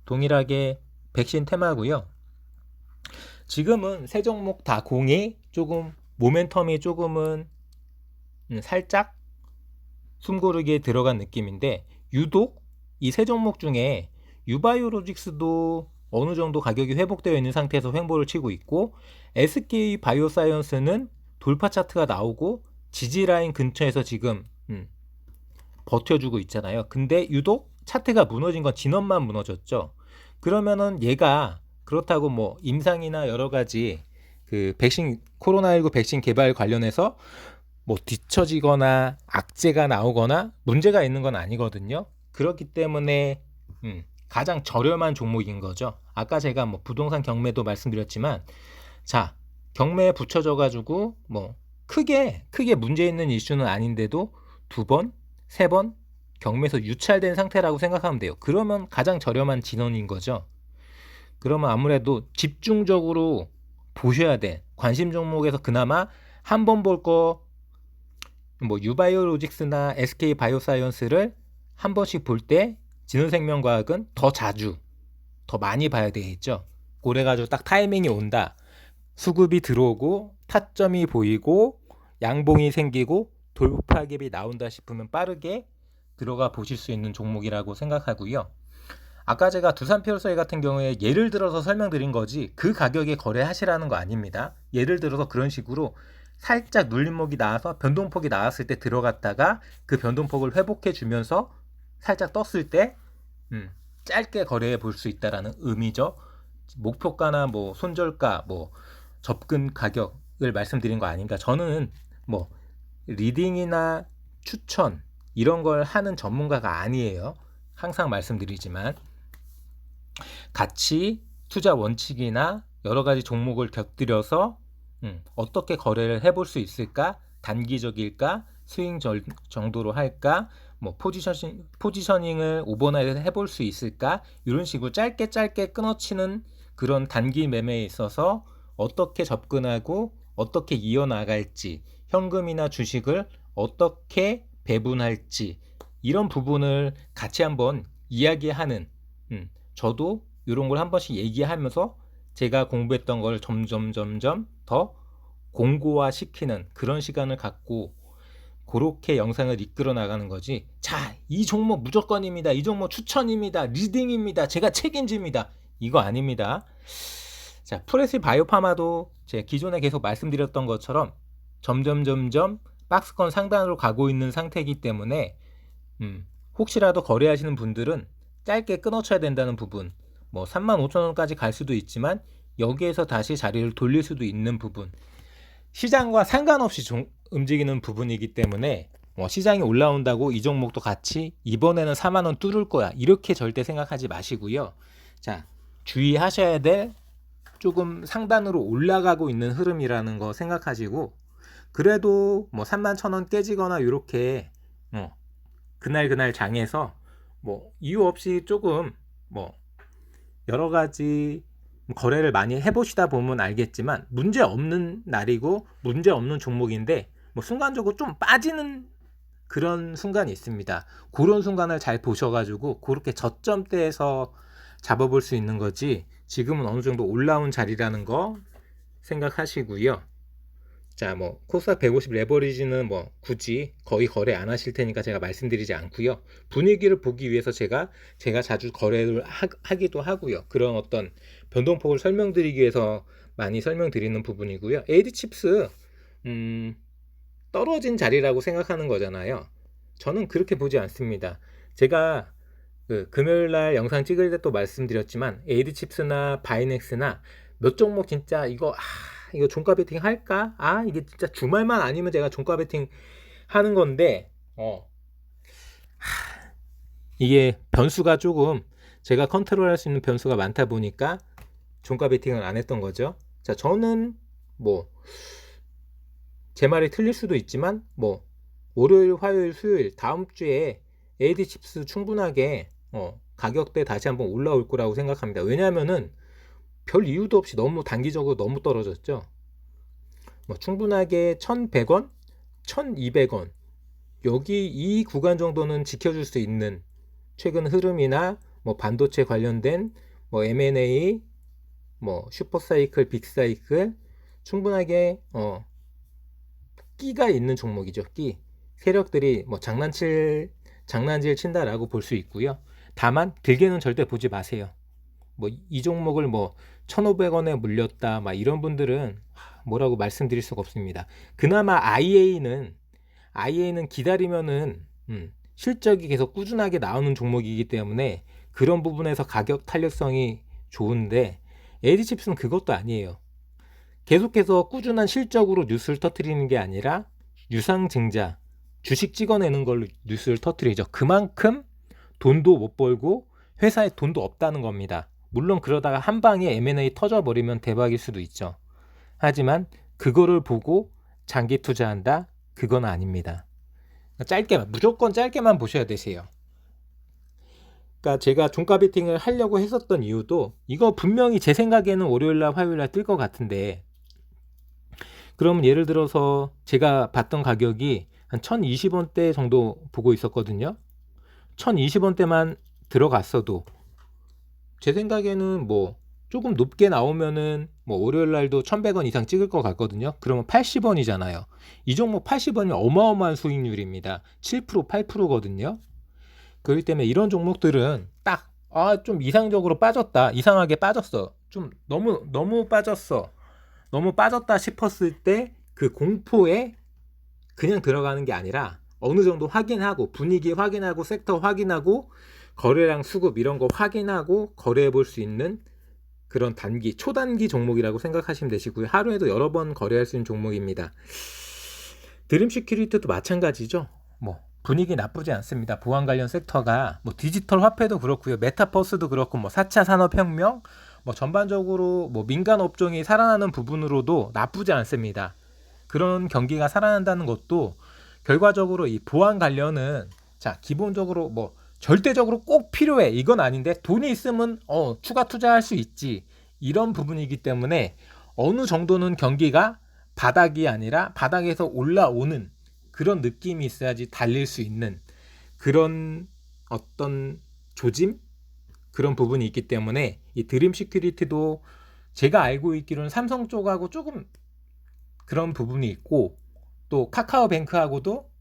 동일하게 백신 테마고요. 지금은 세 종목 다 공이 조금 모멘텀이 조금은 살짝 숨고르기에 들어간 느낌인데, 유독 이 세 종목 중에 유바이오로직스도 어느 정도 가격이 회복되어 있는 상태에서 횡보를 치고 있고, SK바이오사이언스는 돌파 차트가 나오고 지지라인 근처에서 지금 버텨주고 있잖아요. 근데 유독 차트가 무너진 건 진원만 무너졌죠. 그러면은 얘가 그렇다고 뭐 임상이나 여러 가지 그 백신, 코로나19 백신 개발 관련해서 뭐 뒤처지거나 악재가 나오거나 문제가 있는 건 아니거든요. 그렇기 때문에 가장 저렴한 종목인 거죠. 아까 제가 뭐 부동산 경매도 말씀드렸지만, 자, 경매에 붙여져 가지고 뭐 크게 문제 있는 이슈는 아닌데도 2번, 3번 경매에서 유찰된 상태라고 생각하면 돼요. 그러면 가장 저렴한 진원인 거죠. 그러면 아무래도 집중적으로 보셔야 돼. 관심 종목에서 그나마 한 번 볼 거, 뭐 유바이오로직스나 SK바이오사이언스를 한 번씩 볼 때 진원생명과학은 더 자주, 더 많이 봐야 되겠죠. 그래가지고 딱 타이밍이 온다, 수급이 들어오고 타점이 보이고 양봉이 생기고 돌파갭이 나온다 싶으면 빠르게 들어가 보실 수 있는 종목이라고 생각하고요. 아까 제가 두산피어사이 같은 경우에 예를 들어서 설명드린 거지 그 가격에 거래하시라는 거 아닙니다. 예를 들어서 그런 식으로 살짝 눌림목이 나와서 변동폭이 나왔을 때 들어갔다가 그 변동폭을 회복해 주면서 살짝 떴을 때 짧게 거래해 볼 수 있다라는 의미죠. 목표가나 뭐 손절가, 뭐 접근 가격을 말씀드린 거 아닌가. 저는 뭐 리딩이나 추천 이런 걸 하는 전문가가 아니에요. 항상 말씀드리지만 가치, 투자 원칙이나 여러 가지 종목을 곁들여서 어떻게 거래를 해볼 수 있을까? 단기적일까? 스윙 정도로 할까? 뭐 포지셔닝을 오버나이트 해볼 수 있을까? 이런 식으로 짧게 끊어치는 그런 단기 매매에 있어서 어떻게 접근하고 어떻게 이어나갈지, 현금이나 주식을 어떻게 배분할지, 이런 부분을 같이 한번 이야기하는, 저도 이런 걸 한 번씩 얘기하면서 제가 공부했던 걸 점점 더 공고화 시키는 그런 시간을 갖고 그렇게 영상을 이끌어 나가는 거지. 자, 이 종목 무조건입니다, 이 종목 추천입니다, 리딩입니다, 제가 책임집니다, 이거 아닙니다. 자, 프레시 바이오파마도 제가 기존에 계속 말씀드렸던 것처럼 점점 박스권 상단으로 가고 있는 상태이기 때문에 혹시라도 거래하시는 분들은 짧게 끊어쳐야 된다는 부분, 뭐 35,000원까지 갈 수도 있지만 여기에서 다시 자리를 돌릴 수도 있는 부분, 시장과 상관없이 움직이는 부분이기 때문에 뭐 시장이 올라온다고 이 종목도 같이 이번에는 4만원 뚫을 거야, 이렇게 절대 생각하지 마시고요. 자, 주의하셔야 될, 조금 상단으로 올라가고 있는 흐름이라는 거 생각하시고, 그래도 뭐 31,000원 깨지거나 이렇게 그날 장에서 뭐 이유 없이 조금 뭐 여러 가지 거래를 많이 해보시다 보면 알겠지만 문제 없는 날이고 문제 없는 종목인데 뭐 순간적으로 좀 빠지는 그런 순간이 있습니다. 그런 순간을 잘 보셔가지고 그렇게 저점대에서 잡아볼 수 있는 거지, 지금은 어느 정도 올라온 자리라는 거 생각하시고요. 자, 뭐 코스닥 150 레버리지는 뭐 굳이 거의 거래 안 하실 테니까 제가 말씀드리지 않고요. 분위기를 보기 위해서 제가 자주 거래를 하기도 하고요. 그런 어떤 변동폭을 설명드리기 위해서 많이 설명드리는 부분이고요. AD칩스 떨어진 자리라고 생각하는 거잖아요. 저는 그렇게 보지 않습니다. 제가 금요일날 영상 찍을 때 또 말씀드렸지만 AD칩스나 바이넥스나 몇 종목 진짜 이거 종가 베팅 할까? 이게 진짜 주말만 아니면 제가 종가 베팅 하는 건데 이게 변수가 조금 제가 컨트롤할 수 있는 변수가 많다 보니까 종가 베팅을 안 했던 거죠. 자, 저는 뭐 제 말이 틀릴 수도 있지만 뭐 월요일, 화요일, 수요일 다음 주에 AD칩스 충분하게 가격대 다시 한번 올라올 거라고 생각합니다. 왜냐하면은 별 이유도 없이 너무 단기적으로 너무 떨어졌죠. 뭐 충분하게 1100원, 1200원 여기 이 구간 정도는 지켜줄 수 있는 최근 흐름이나 뭐 반도체 관련된 뭐 M&A, 뭐 슈퍼사이클, 빅사이클 충분하게 끼가 있는 종목이죠. 끼 세력들이 뭐 장난질 친다라고 볼 수 있고요. 다만 길게는 절대 보지 마세요. 뭐 이 종목을 뭐 1,500원에 물렸다 막 이런 분들은 뭐라고 말씀드릴 수가 없습니다. 그나마 IA는 기다리면은 실적이 계속 꾸준하게 나오는 종목이기 때문에 그런 부분에서 가격 탄력성이 좋은데 LG칩스는 그것도 아니에요. 계속해서 꾸준한 실적으로 뉴스를 터뜨리는 게 아니라 유상증자, 주식 찍어내는 걸로 뉴스를 터뜨리죠. 그만큼 돈도 못 벌고 회사에 돈도 없다는 겁니다. 물론 그러다가 한 방에 M&A 터져버리면 대박일 수도 있죠. 하지만 그거를 보고 장기 투자한다? 그건 아닙니다. 무조건 짧게만 보셔야 되세요. 그러니까 제가 종가 베팅을 하려고 했었던 이유도 이거 분명히 제 생각에는 월요일날 화요일날 뜰 것 같은데 그러면 예를 들어서 제가 봤던 가격이 한 1020원대 정도 보고 있었거든요. 1020원대만 들어갔어도 제 생각에는 뭐 조금 높게 나오면은 뭐 월요일날도 1100원 이상 찍을 것 같거든요. 그러면 80원이잖아요. 이 종목 80원이 어마어마한 수익률입니다. 7%, 8%거든요. 그렇기 때문에 이런 종목들은 딱 좀 이상적으로 빠졌다. 이상하게 빠졌어. 좀 너무 빠졌어. 너무 빠졌다 싶었을 때 그 공포에 그냥 들어가는 게 아니라 어느 정도 확인하고 분위기 확인하고 섹터 확인하고 거래량 수급 이런 거 확인하고 거래해 볼 수 있는 그런 초단기 종목이라고 생각하시면 되시고요. 하루에도 여러 번 거래할 수 있는 종목입니다. 드림시큐리티도 마찬가지죠. 뭐 분위기 나쁘지 않습니다. 보안 관련 섹터가 뭐 디지털 화폐도 그렇고요. 메타버스도 그렇고 뭐 4차 산업혁명 뭐 전반적으로 뭐 민간 업종이 살아나는 부분으로도 나쁘지 않습니다. 그런 경기가 살아난다는 것도 결과적으로 이 보안 관련은 기본적으로 뭐 절대적으로 꼭 필요해 이건 아닌데 돈이 있으면 추가 투자할 수 있지 이런 부분이기 때문에 어느 정도는 경기가 바닥이 아니라 바닥에서 올라오는 그런 느낌이 있어야지 달릴 수 있는 그런 어떤 조짐 그런 부분이 있기 때문에 이 드림 시큐리티도 제가 알고 있기로는 삼성 쪽하고 조금 그런 부분이 있고 또 카카오뱅크하고도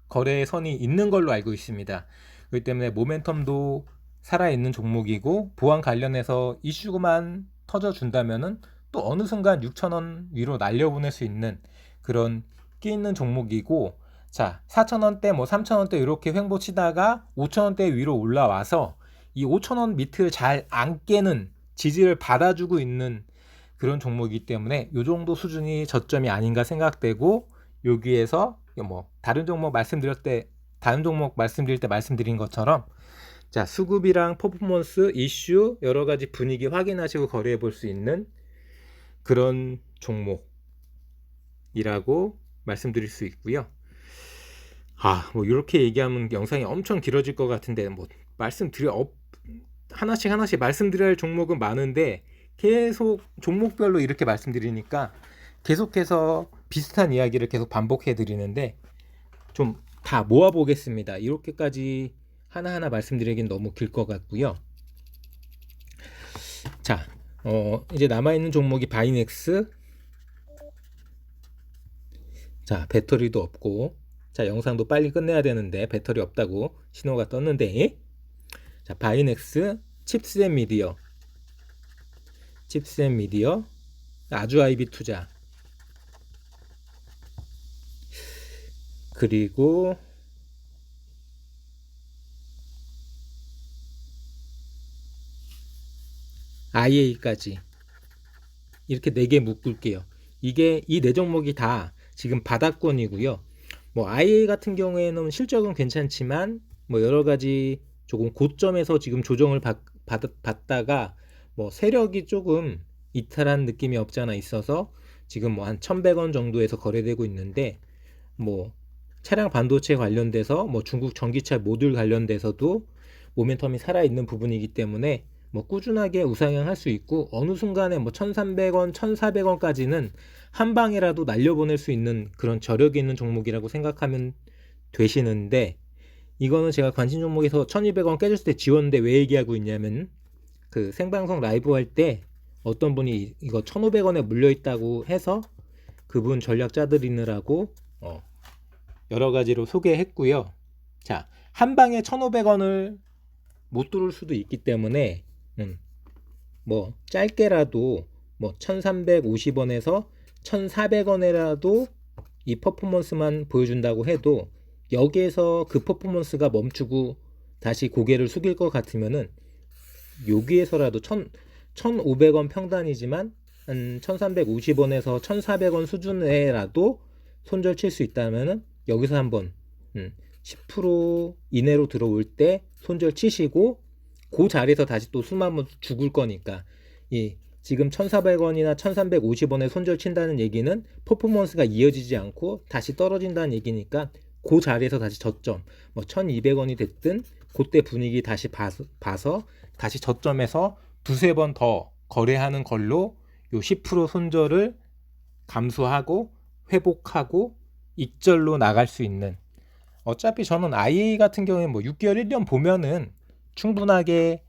거래선이 있는 걸로 알고 있습니다. 그렇기 때문에 모멘텀도 살아있는 종목이고 보안 관련해서 이슈만 터져준다면은 또 어느 순간 6,000원 위로 날려보낼 수 있는 그런 끼 있는 종목이고 4,000원대 뭐 3,000원대 이렇게 횡보 치다가 5,000원대 위로 올라와서 이 5,000원 밑을 잘 안 깨는 지지를 받아주고 있는 그런 종목이기 때문에 이 정도 수준이 저점이 아닌가 생각되고 여기에서 뭐 다른 종목 말씀드릴 때 말씀드린 것처럼 수급이랑 퍼포먼스, 이슈 여러 가지 분위기 확인하시고 거래해 볼 수 있는 그런 종목이라고 말씀드릴 수 있고요. 뭐 이렇게 얘기하면 영상이 엄청 길어질 것 같은데 뭐 하나씩 말씀드려야 할 종목은 많은데 계속 종목별로 이렇게 말씀드리니까 계속해서 비슷한 이야기를 계속 반복해 드리는데 좀 다 모아 보겠습니다. 이렇게까지 하나하나 말씀드리긴 너무 길 것 같고요. 이제 남아있는 종목이 바이넥스. 배터리도 없고 영상도 빨리 끝내야 되는데 배터리 없다고 신호가 떴는데 바이넥스 칩스앤미디어 아주아이비 투자 그리고 IA까지 이렇게 4개 묶을게요. 이 4종목이 다 지금 바닥권이고요. 뭐 IA 같은 경우에는 실적은 괜찮지만 뭐 여러 가지 조금 고점에서 지금 조정을 받다가 뭐 세력이 조금 이탈한 느낌이 없지 않아 있어서 지금 뭐 한 1,100원 정도에서 거래되고 있는데 뭐 차량 반도체 관련돼서 뭐 중국 전기차 모듈 관련돼서도 모멘텀이 살아있는 부분이기 때문에 뭐 꾸준하게 우상향할 수 있고 어느 순간에 뭐 1,300원, 1,400원까지는 한 방이라도 날려보낼 수 있는 그런 저력이 있는 종목이라고 생각하면 되시는데, 이거는 제가 관심 종목에서 1,200원 깨졌을 때 지웠는데 왜 얘기하고 있냐면 그 생방송 라이브 할 때 어떤 분이 이거 1,500원에 물려 있다고 해서 그분 전략 짜드리느라고 여러 가지로 소개했고요. 자, 한 방에 1,500원을 못 뚫을 수도 있기 때문에 뭐 짧게라도 뭐 1,350원에서 1,400원에라도 이 퍼포먼스만 보여준다고 해도 여기에서 그 퍼포먼스가 멈추고 다시 고개를 숙일 것 같으면은 여기에서라도 1,500원 평단이지만 한 1,350원에서 1,400원 수준에라도 손절 칠 수 있다면은 여기서 한번 10% 이내로 들어올 때 손절 치시고 그 자리에서 다시 또 숨 한번 죽을 거니까, 이 지금 1,400원이나 1,350원에 손절 친다는 얘기는 퍼포먼스가 이어지지 않고 다시 떨어진다는 얘기니까 그 자리에서 다시 저점 뭐 1,200원이 됐든 그때 분위기 다시 봐서 다시 저점에서 두세 번 더 거래하는 걸로 요 10% 손절을 감수하고 회복하고 익절로 나갈 수 있는, 어차피 저는 IA 같은 경우에 뭐 6개월 1년 보면은 충분하게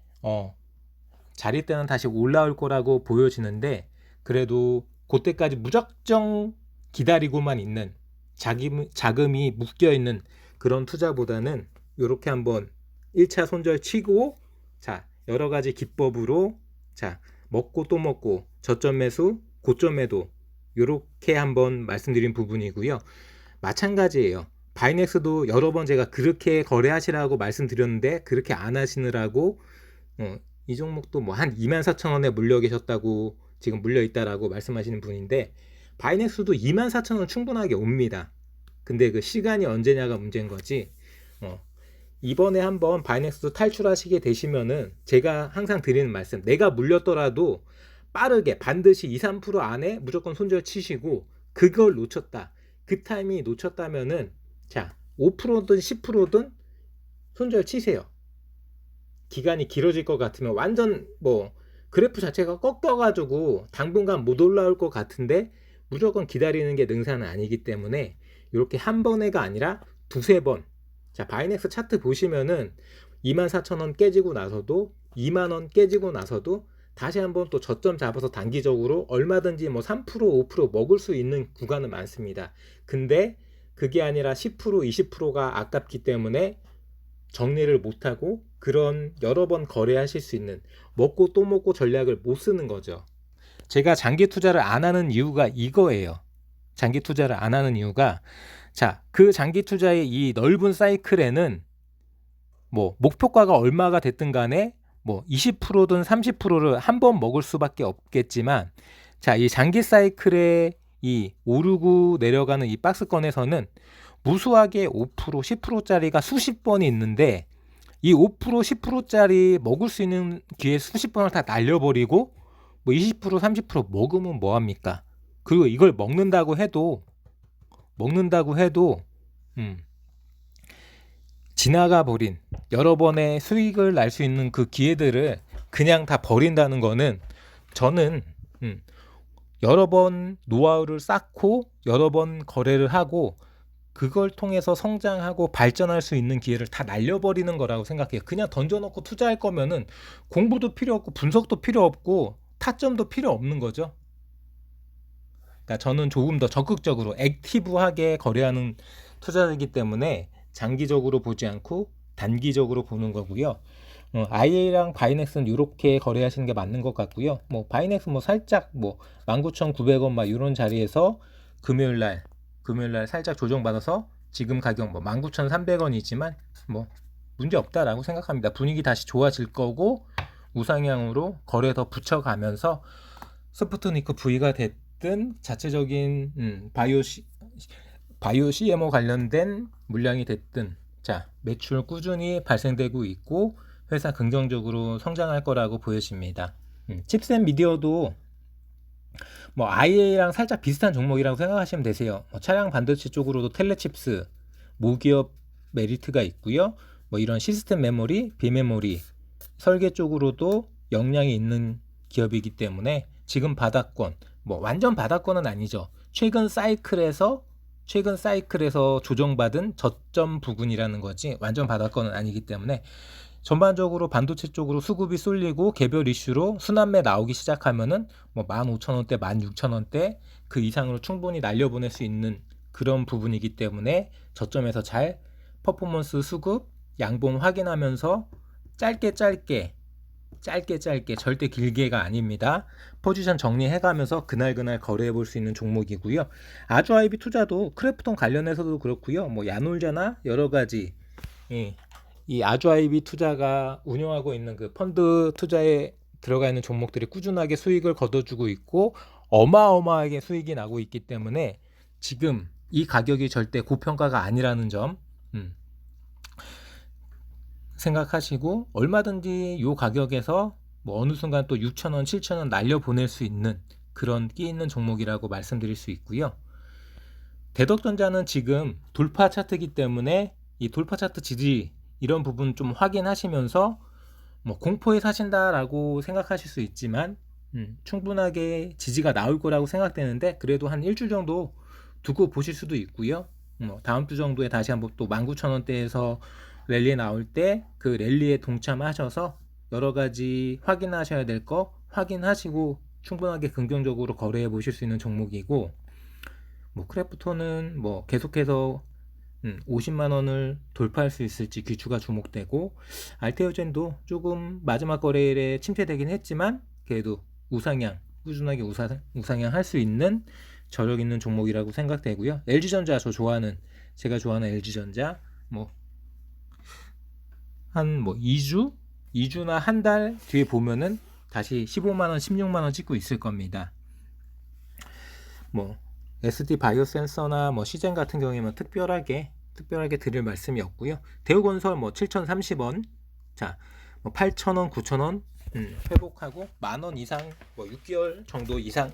자리 때는 다시 올라올 거라고 보여지는데, 그래도 그때까지 무작정 기다리고만 있는 자금이 묶여 있는 그런 투자보다는 이렇게 한번 1차 손절 치고, 자, 여러 가지 기법으로 자, 먹고 또 먹고 저점 매수, 고점 매도 이렇게 한번 말씀드린 부분이고요. 마찬가지예요. 바이넥스도 여러 번 제가 그렇게 거래하시라고 말씀드렸는데 그렇게 안 하시느라고 이 종목도 뭐 한 24,000원에 물려 계셨다고 지금 물려 있다라고 말씀하시는 분인데, 바이넥스도 24,000원 충분하게 옵니다. 근데 그 시간이 언제냐가 문제인 거지. 이번에 한번 바이넥스도 탈출하시게 되시면은 제가 항상 드리는 말씀, 내가 물렸더라도 빠르게 반드시 2, 3% 안에 무조건 손절 치시고, 그걸 놓쳤다, 그 타이밍이 놓쳤다면은 자 5%든 10%든 손절 치세요. 기간이 길어질 것 같으면 완전 뭐 그래프 자체가 꺾여가지고 당분간 못 올라올 것 같은데 무조건 기다리는 게 능사는 아니기 때문에 이렇게 한 번에가 아니라 두세 번. 자, 바이넥스 차트 보시면은 24,000원 깨지고 나서도 2만원 깨지고 나서도 다시 한번 또 저점 잡아서 단기적으로 얼마든지 뭐 3% 5% 먹을 수 있는 구간은 많습니다. 근데 그게 아니라 10% 20%가 아깝기 때문에 정리를 못하고 그런 여러 번 거래하실 수 있는 먹고 또 먹고 전략을 못 쓰는 거죠. 제가 장기 투자를 안 하는 이유가 이거예요. 장기 투자를 안 하는 이유가, 자, 그 장기 투자의 이 넓은 사이클에는 뭐 목표가가 얼마가 됐든 간에 뭐 20%든 30%를 한 번 먹을 수밖에 없겠지만, 자, 이 장기 사이클에 이 오르고 내려가는 이 박스권에서는 무수하게 5%, 10%짜리가 수십 번이 있는데 이 5%, 10%짜리 먹을 수 있는 기회 수십 번을 다 날려버리고 뭐 20%, 30% 먹으면 뭐합니까? 그리고 이걸 먹는다고 해도 지나가 버린 여러 번의 수익을 날 수 있는 그 기회들을 그냥 다 버린다는 거는, 저는 여러 번 노하우를 쌓고 여러 번 거래를 하고 그걸 통해서 성장하고 발전할 수 있는 기회를 다 날려버리는 거라고 생각해요. 그냥 던져놓고 투자할 거면은 공부도 필요 없고 분석도 필요 없고 타점도 필요 없는 거죠. 그러니까 저는 조금 더 적극적으로 액티브하게 거래하는 투자이기 때문에 장기적으로 보지 않고 단기적으로 보는 거고요. IA랑 바이넥스는 이렇게 거래하시는 게 맞는 것 같고요. 뭐 바이넥스 뭐 살짝 뭐 19,900원 막 이런 자리에서 금요일날 살짝 조정받아서 지금 가격 뭐 19,300원이지만 뭐 문제 없다라고 생각합니다. 분위기 다시 좋아질 거고 우상향으로 거래 더 붙여가면서 스푸트니크 V가 됐든 자체적인 바이오 CMO 관련된 물량이 됐든, 자, 매출 꾸준히 발생되고 있고 회사 긍정적으로 성장할 거라고 보여집니다. 칩셋 미디어도 뭐 IA랑 살짝 비슷한 종목이라고 생각하시면 되세요. 차량 반도체 쪽으로도 텔레칩스 모기업 메리트가 있고요. 뭐 이런 시스템 메모리, 비메모리 설계 쪽으로도 역량이 있는 기업이기 때문에 지금 바닥권, 뭐 완전 바닥권은 아니죠. 최근 사이클에서 조정받은 저점 부근이라는 거지 완전 바닥권은 아니기 때문에 전반적으로 반도체 쪽으로 수급이 쏠리고 개별 이슈로 순환매 나오기 시작하면은 뭐 15,000원대, 16,000원대 그 이상으로 충분히 날려보낼 수 있는 그런 부분이기 때문에 저점에서 잘 퍼포먼스 수급 양봉 확인하면서 짧게 절대 길게가 아닙니다. 포지션 정리해가면서 그날 거래해 볼 수 있는 종목이고요. 아주아이비 투자도 크래프톤 관련해서도 그렇고요. 뭐 야놀자나 여러 가지 이 아주아이비 투자가 운영하고 있는 그 펀드 투자에 들어가 있는 종목들이 꾸준하게 수익을 거둬주고 있고 어마어마하게 수익이 나고 있기 때문에 지금 이 가격이 절대 고평가가 아니라는 점 생각하시고 얼마든지 이 가격에서 뭐 어느 순간 또 6,000원, 7,000원 날려보낼 수 있는 그런 끼 있는 종목이라고 말씀드릴 수 있고요. 대덕전자는 지금 돌파 차트이기 때문에 이 돌파 차트 지지 이런 부분 좀 확인하시면서 뭐 공포에 사신다라고 생각하실 수 있지만 충분하게 지지가 나올 거라고 생각되는데 그래도 한 일주 정도 두고 보실 수도 있고요. 뭐 다음 주 정도에 다시 한번 또 19,000원대에서 랠리에 나올 때 그 랠리에 동참하셔서 여러 가지 확인하셔야 될 거 확인하시고 충분하게 긍정적으로 거래해 보실 수 있는 종목이고 뭐 크래프톤은 뭐 계속해서 50만 원을 돌파할 수 있을지 귀추가 주목되고 알테오젠도 조금 마지막 거래일에 침체되긴 했지만 그래도 우상향 꾸준하게 우상향 할 수 있는 저력 있는 종목이라고 생각되고요. LG전자 제가 좋아하는 LG전자 뭐 한 뭐 2주나 한 달 뒤에 보면은 다시 15만 원, 16만 원 찍고 있을 겁니다. 뭐 SD 바이오 센서나 뭐 시젠 같은 경우에는 특별하게 드릴 말씀이 없고요. 대우건설 뭐 7,030원, 자, 뭐 8,000원, 9,000원 회복하고 10,000원 이상 뭐 6개월 정도 이상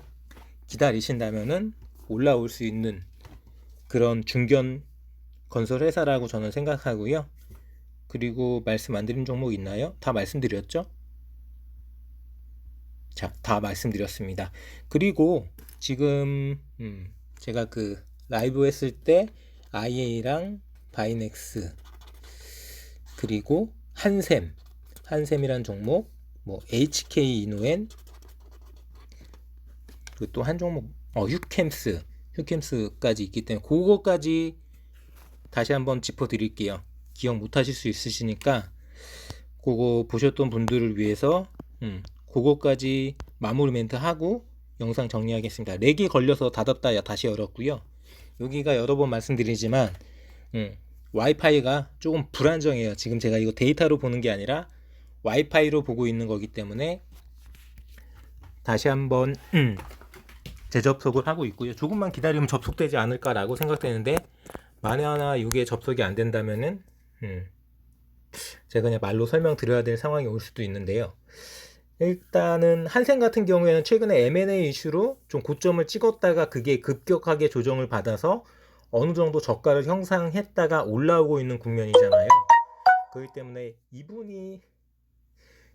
기다리신다면은 올라올 수 있는 그런 중견 건설 회사라고 저는 생각하고요. 그리고 말씀 안 드린 종목 있나요? 다 말씀드렸죠? 자, 다 말씀드렸습니다. 그리고 지금 제가 그 라이브 했을 때 IA랑 바이넥스 그리고 한샘이란 종목 뭐 HK 이노엔 그리고 또 한 종목 휴캠스까지 있기 때문에 그거까지 다시 한번 짚어드릴게요. 기억 못하실 수 있으시니까 그거 보셨던 분들을 위해서 그거까지 마무리 멘트 하고 영상 정리하겠습니다. 렉이 걸려서 닫았다 다시 열었고요. 여기가 여러 번 말씀드리지만 와이파이가 조금 불안정해요. 지금 제가 이거 데이터로 보는 게 아니라 와이파이로 보고 있는 거기 때문에 다시 한번 재접속을 하고 있고요. 조금만 기다리면 접속되지 않을까라고 생각되는데 만에 하나 이게 접속이 안 된다면은 제가 그냥 말로 설명드려야 될 상황이 올 수도 있는데요. 일단은 한샘 같은 경우에는 최근에 M&A 이슈로 좀 고점을 찍었다가 그게 급격하게 조정을 받아서 어느 정도 저가를 형성했다가 올라오고 있는 국면이잖아요. 그렇기 때문에 이분이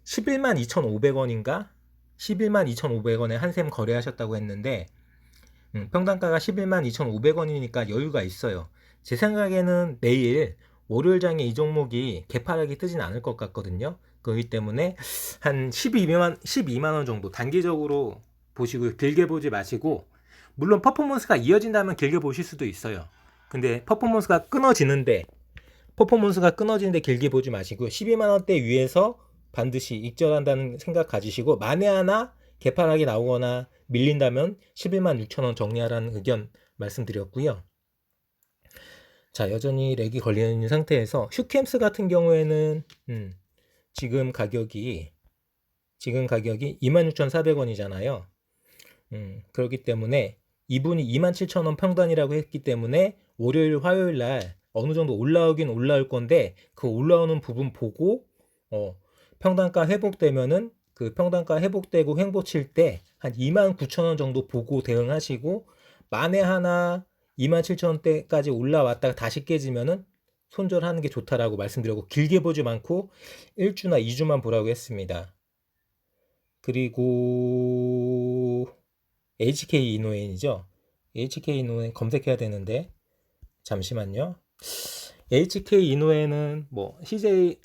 11만 2,500원인가? 11만 2,500원에 한샘 거래하셨다고 했는데 평단가가 11만 2,500원이니까 여유가 있어요. 제 생각에는 내일 월요일장에 이 종목이 개파락이 뜨진 않을 것 같거든요. 그렇기 때문에 한 12만 원 정도 단기적으로 보시고 길게 보지 마시고 물론 퍼포먼스가 이어진다면 길게 보실 수도 있어요. 근데 퍼포먼스가 끊어지는데 길게 보지 마시고 12만 원대 위에서 반드시 익절한다는 생각 가지시고 만에 하나 개파락이 나오거나 밀린다면 11만 6천 원 정리하라는 의견 말씀드렸고요. 자, 여전히 렉이 걸리는 상태에서 휴캠스 같은 경우에는 지금 가격이 26,400원이잖아요. 그렇기 때문에 이분이 27,000원 평단이라고 했기 때문에 월요일 화요일 날 어느 정도 올라오긴 올라올 건데 그 올라오는 부분 보고 평단가 회복되면은 그 평단가 회복되고 횡보 칠 때 한 29,000원 정도 보고 대응하시고 만에 하나 27,000원대까지 올라왔다가 다시 깨지면은 손절하는 게 좋다라고 말씀드렸고, 길게 보지 않고 1주나 2주만 보라고 했습니다. 그리고 HK 이노엔이죠. HK 이노엔 검색해야 되는데 잠시만요. HK 이노엔은 뭐 CJ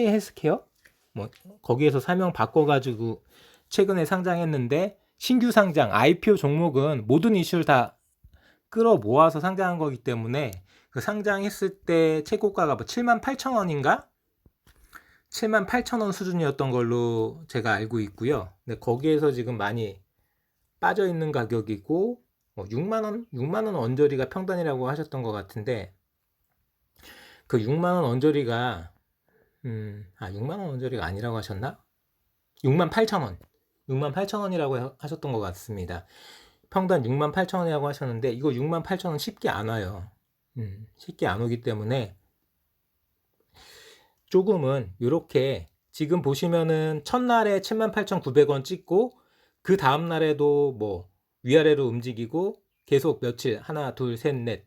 헬스케어 뭐 거기에서 사명 바꿔가지고 최근에 상장했는데, 신규 상장 IPO 종목은 모든 이슈를 다 끌어 모아서 상장한 거기 때문에 그 상장했을 때 최고가가 뭐 78,000원인가? 78,000원 수준이었던 걸로 제가 알고 있고요. 근데 거기에서 지금 많이 빠져 있는 가격이고, 6만 원 언저리가 평단이라고 하셨던 것 같은데, 그 6만 원 언저리가 6만 원 언저리가 아니라고 하셨나? 68,000원. 68,000원이라고 하셨던 것 같습니다. 평단 68,000원이라고 하셨는데, 이거 68,000원 쉽게 안 와요. 쉽게 안 오기 때문에 조금은 이렇게 지금 보시면은 첫날에 78,900원 찍고 그 다음 날에도 뭐 위아래로 움직이고 계속 며칠 하나 둘 셋 넷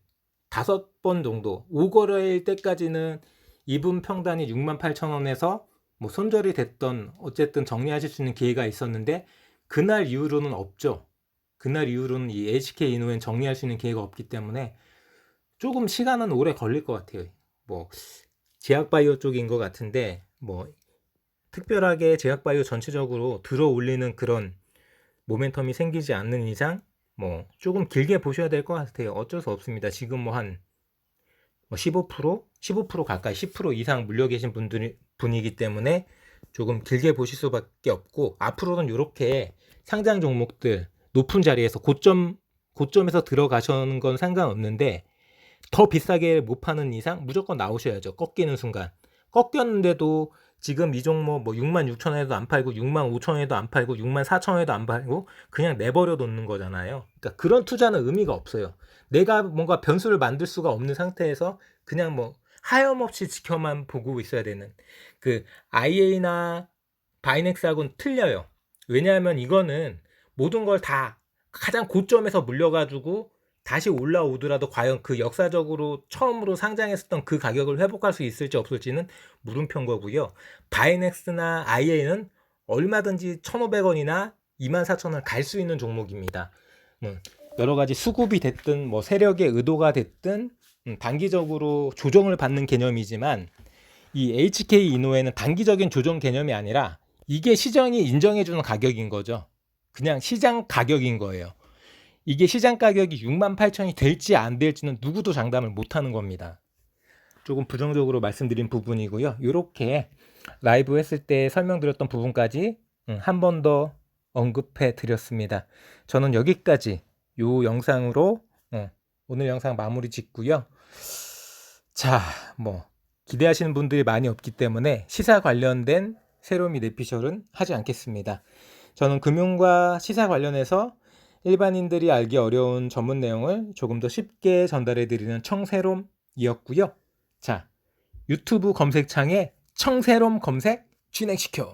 다섯 번 정도 5거래일 때까지는 이분 평단이 68,000원에서 뭐 손절이 됐던 어쨌든 정리하실 수 있는 기회가 있었는데, 그날 이후로는 없죠. 그날 이후로는 이 HK 이노엔 정리할 수 있는 기회가 없기 때문에 조금 시간은 오래 걸릴 것 같아요. 뭐 제약바이오 쪽인 것 같은데, 뭐 특별하게 제약바이오 전체적으로 들어 올리는 그런 모멘텀이 생기지 않는 이상 뭐 조금 길게 보셔야 될 것 같아요. 어쩔 수 없습니다. 지금 뭐 한 15% 가까이 10% 이상 물려 계신 분이기 때문에 조금 길게 보실 수밖에 없고, 앞으로는 이렇게 상장 종목들 높은 자리에서 고점에서 들어가시는 건 상관없는데, 더 비싸게 못 파는 이상 무조건 나오셔야죠. 꺾이는 순간. 꺾였는데도 지금 이 종목 뭐 66,000원에도 안 팔고 65,000원에도 안 팔고 64,000원에도 안 팔고 그냥 내버려 놓는 거잖아요. 그러니까 그런 투자는 의미가 없어요. 내가 뭔가 변수를 만들 수가 없는 상태에서 그냥 뭐 하염없이 지켜만 보고 있어야 되는, 그 IA나 바이넥스하고는 틀려요. 왜냐하면 이거는 모든 걸 다 가장 고점에서 물려가지고 다시 올라오더라도 과연 그 역사적으로 처음으로 상장했었던 그 가격을 회복할 수 있을지 없을지는 물음표인 거고요. 바이넥스나 IA는 얼마든지 1,500원이나 24,000원 갈 수 있는 종목입니다. 여러 가지 수급이 됐든 뭐 세력의 의도가 됐든 단기적으로 조정을 받는 개념이지만, 이 HK 이노에는 단기적인 조정 개념이 아니라 이게 시장이 인정해주는 가격인 거죠. 그냥 시장 가격인 거예요. 이게 시장 가격이 68,000원이 될지 안 될지는 누구도 장담을 못하는 겁니다. 조금 부정적으로 말씀드린 부분이고요. 이렇게 라이브 했을 때 설명드렸던 부분까지 한 번 더 언급해 드렸습니다. 저는 여기까지 요 영상으로 오늘 영상 마무리 짓고요. 자, 뭐 기대하시는 분들이 많이 없기 때문에 시사 관련된 세로미 내피셜은 하지 않겠습니다. 저는 금융과 시사 관련해서 일반인들이 알기 어려운 전문 내용을 조금 더 쉽게 전달해 드리는 청세롬이었고요. 자, 유튜브 검색창에 청세롬 검색 진행시켜.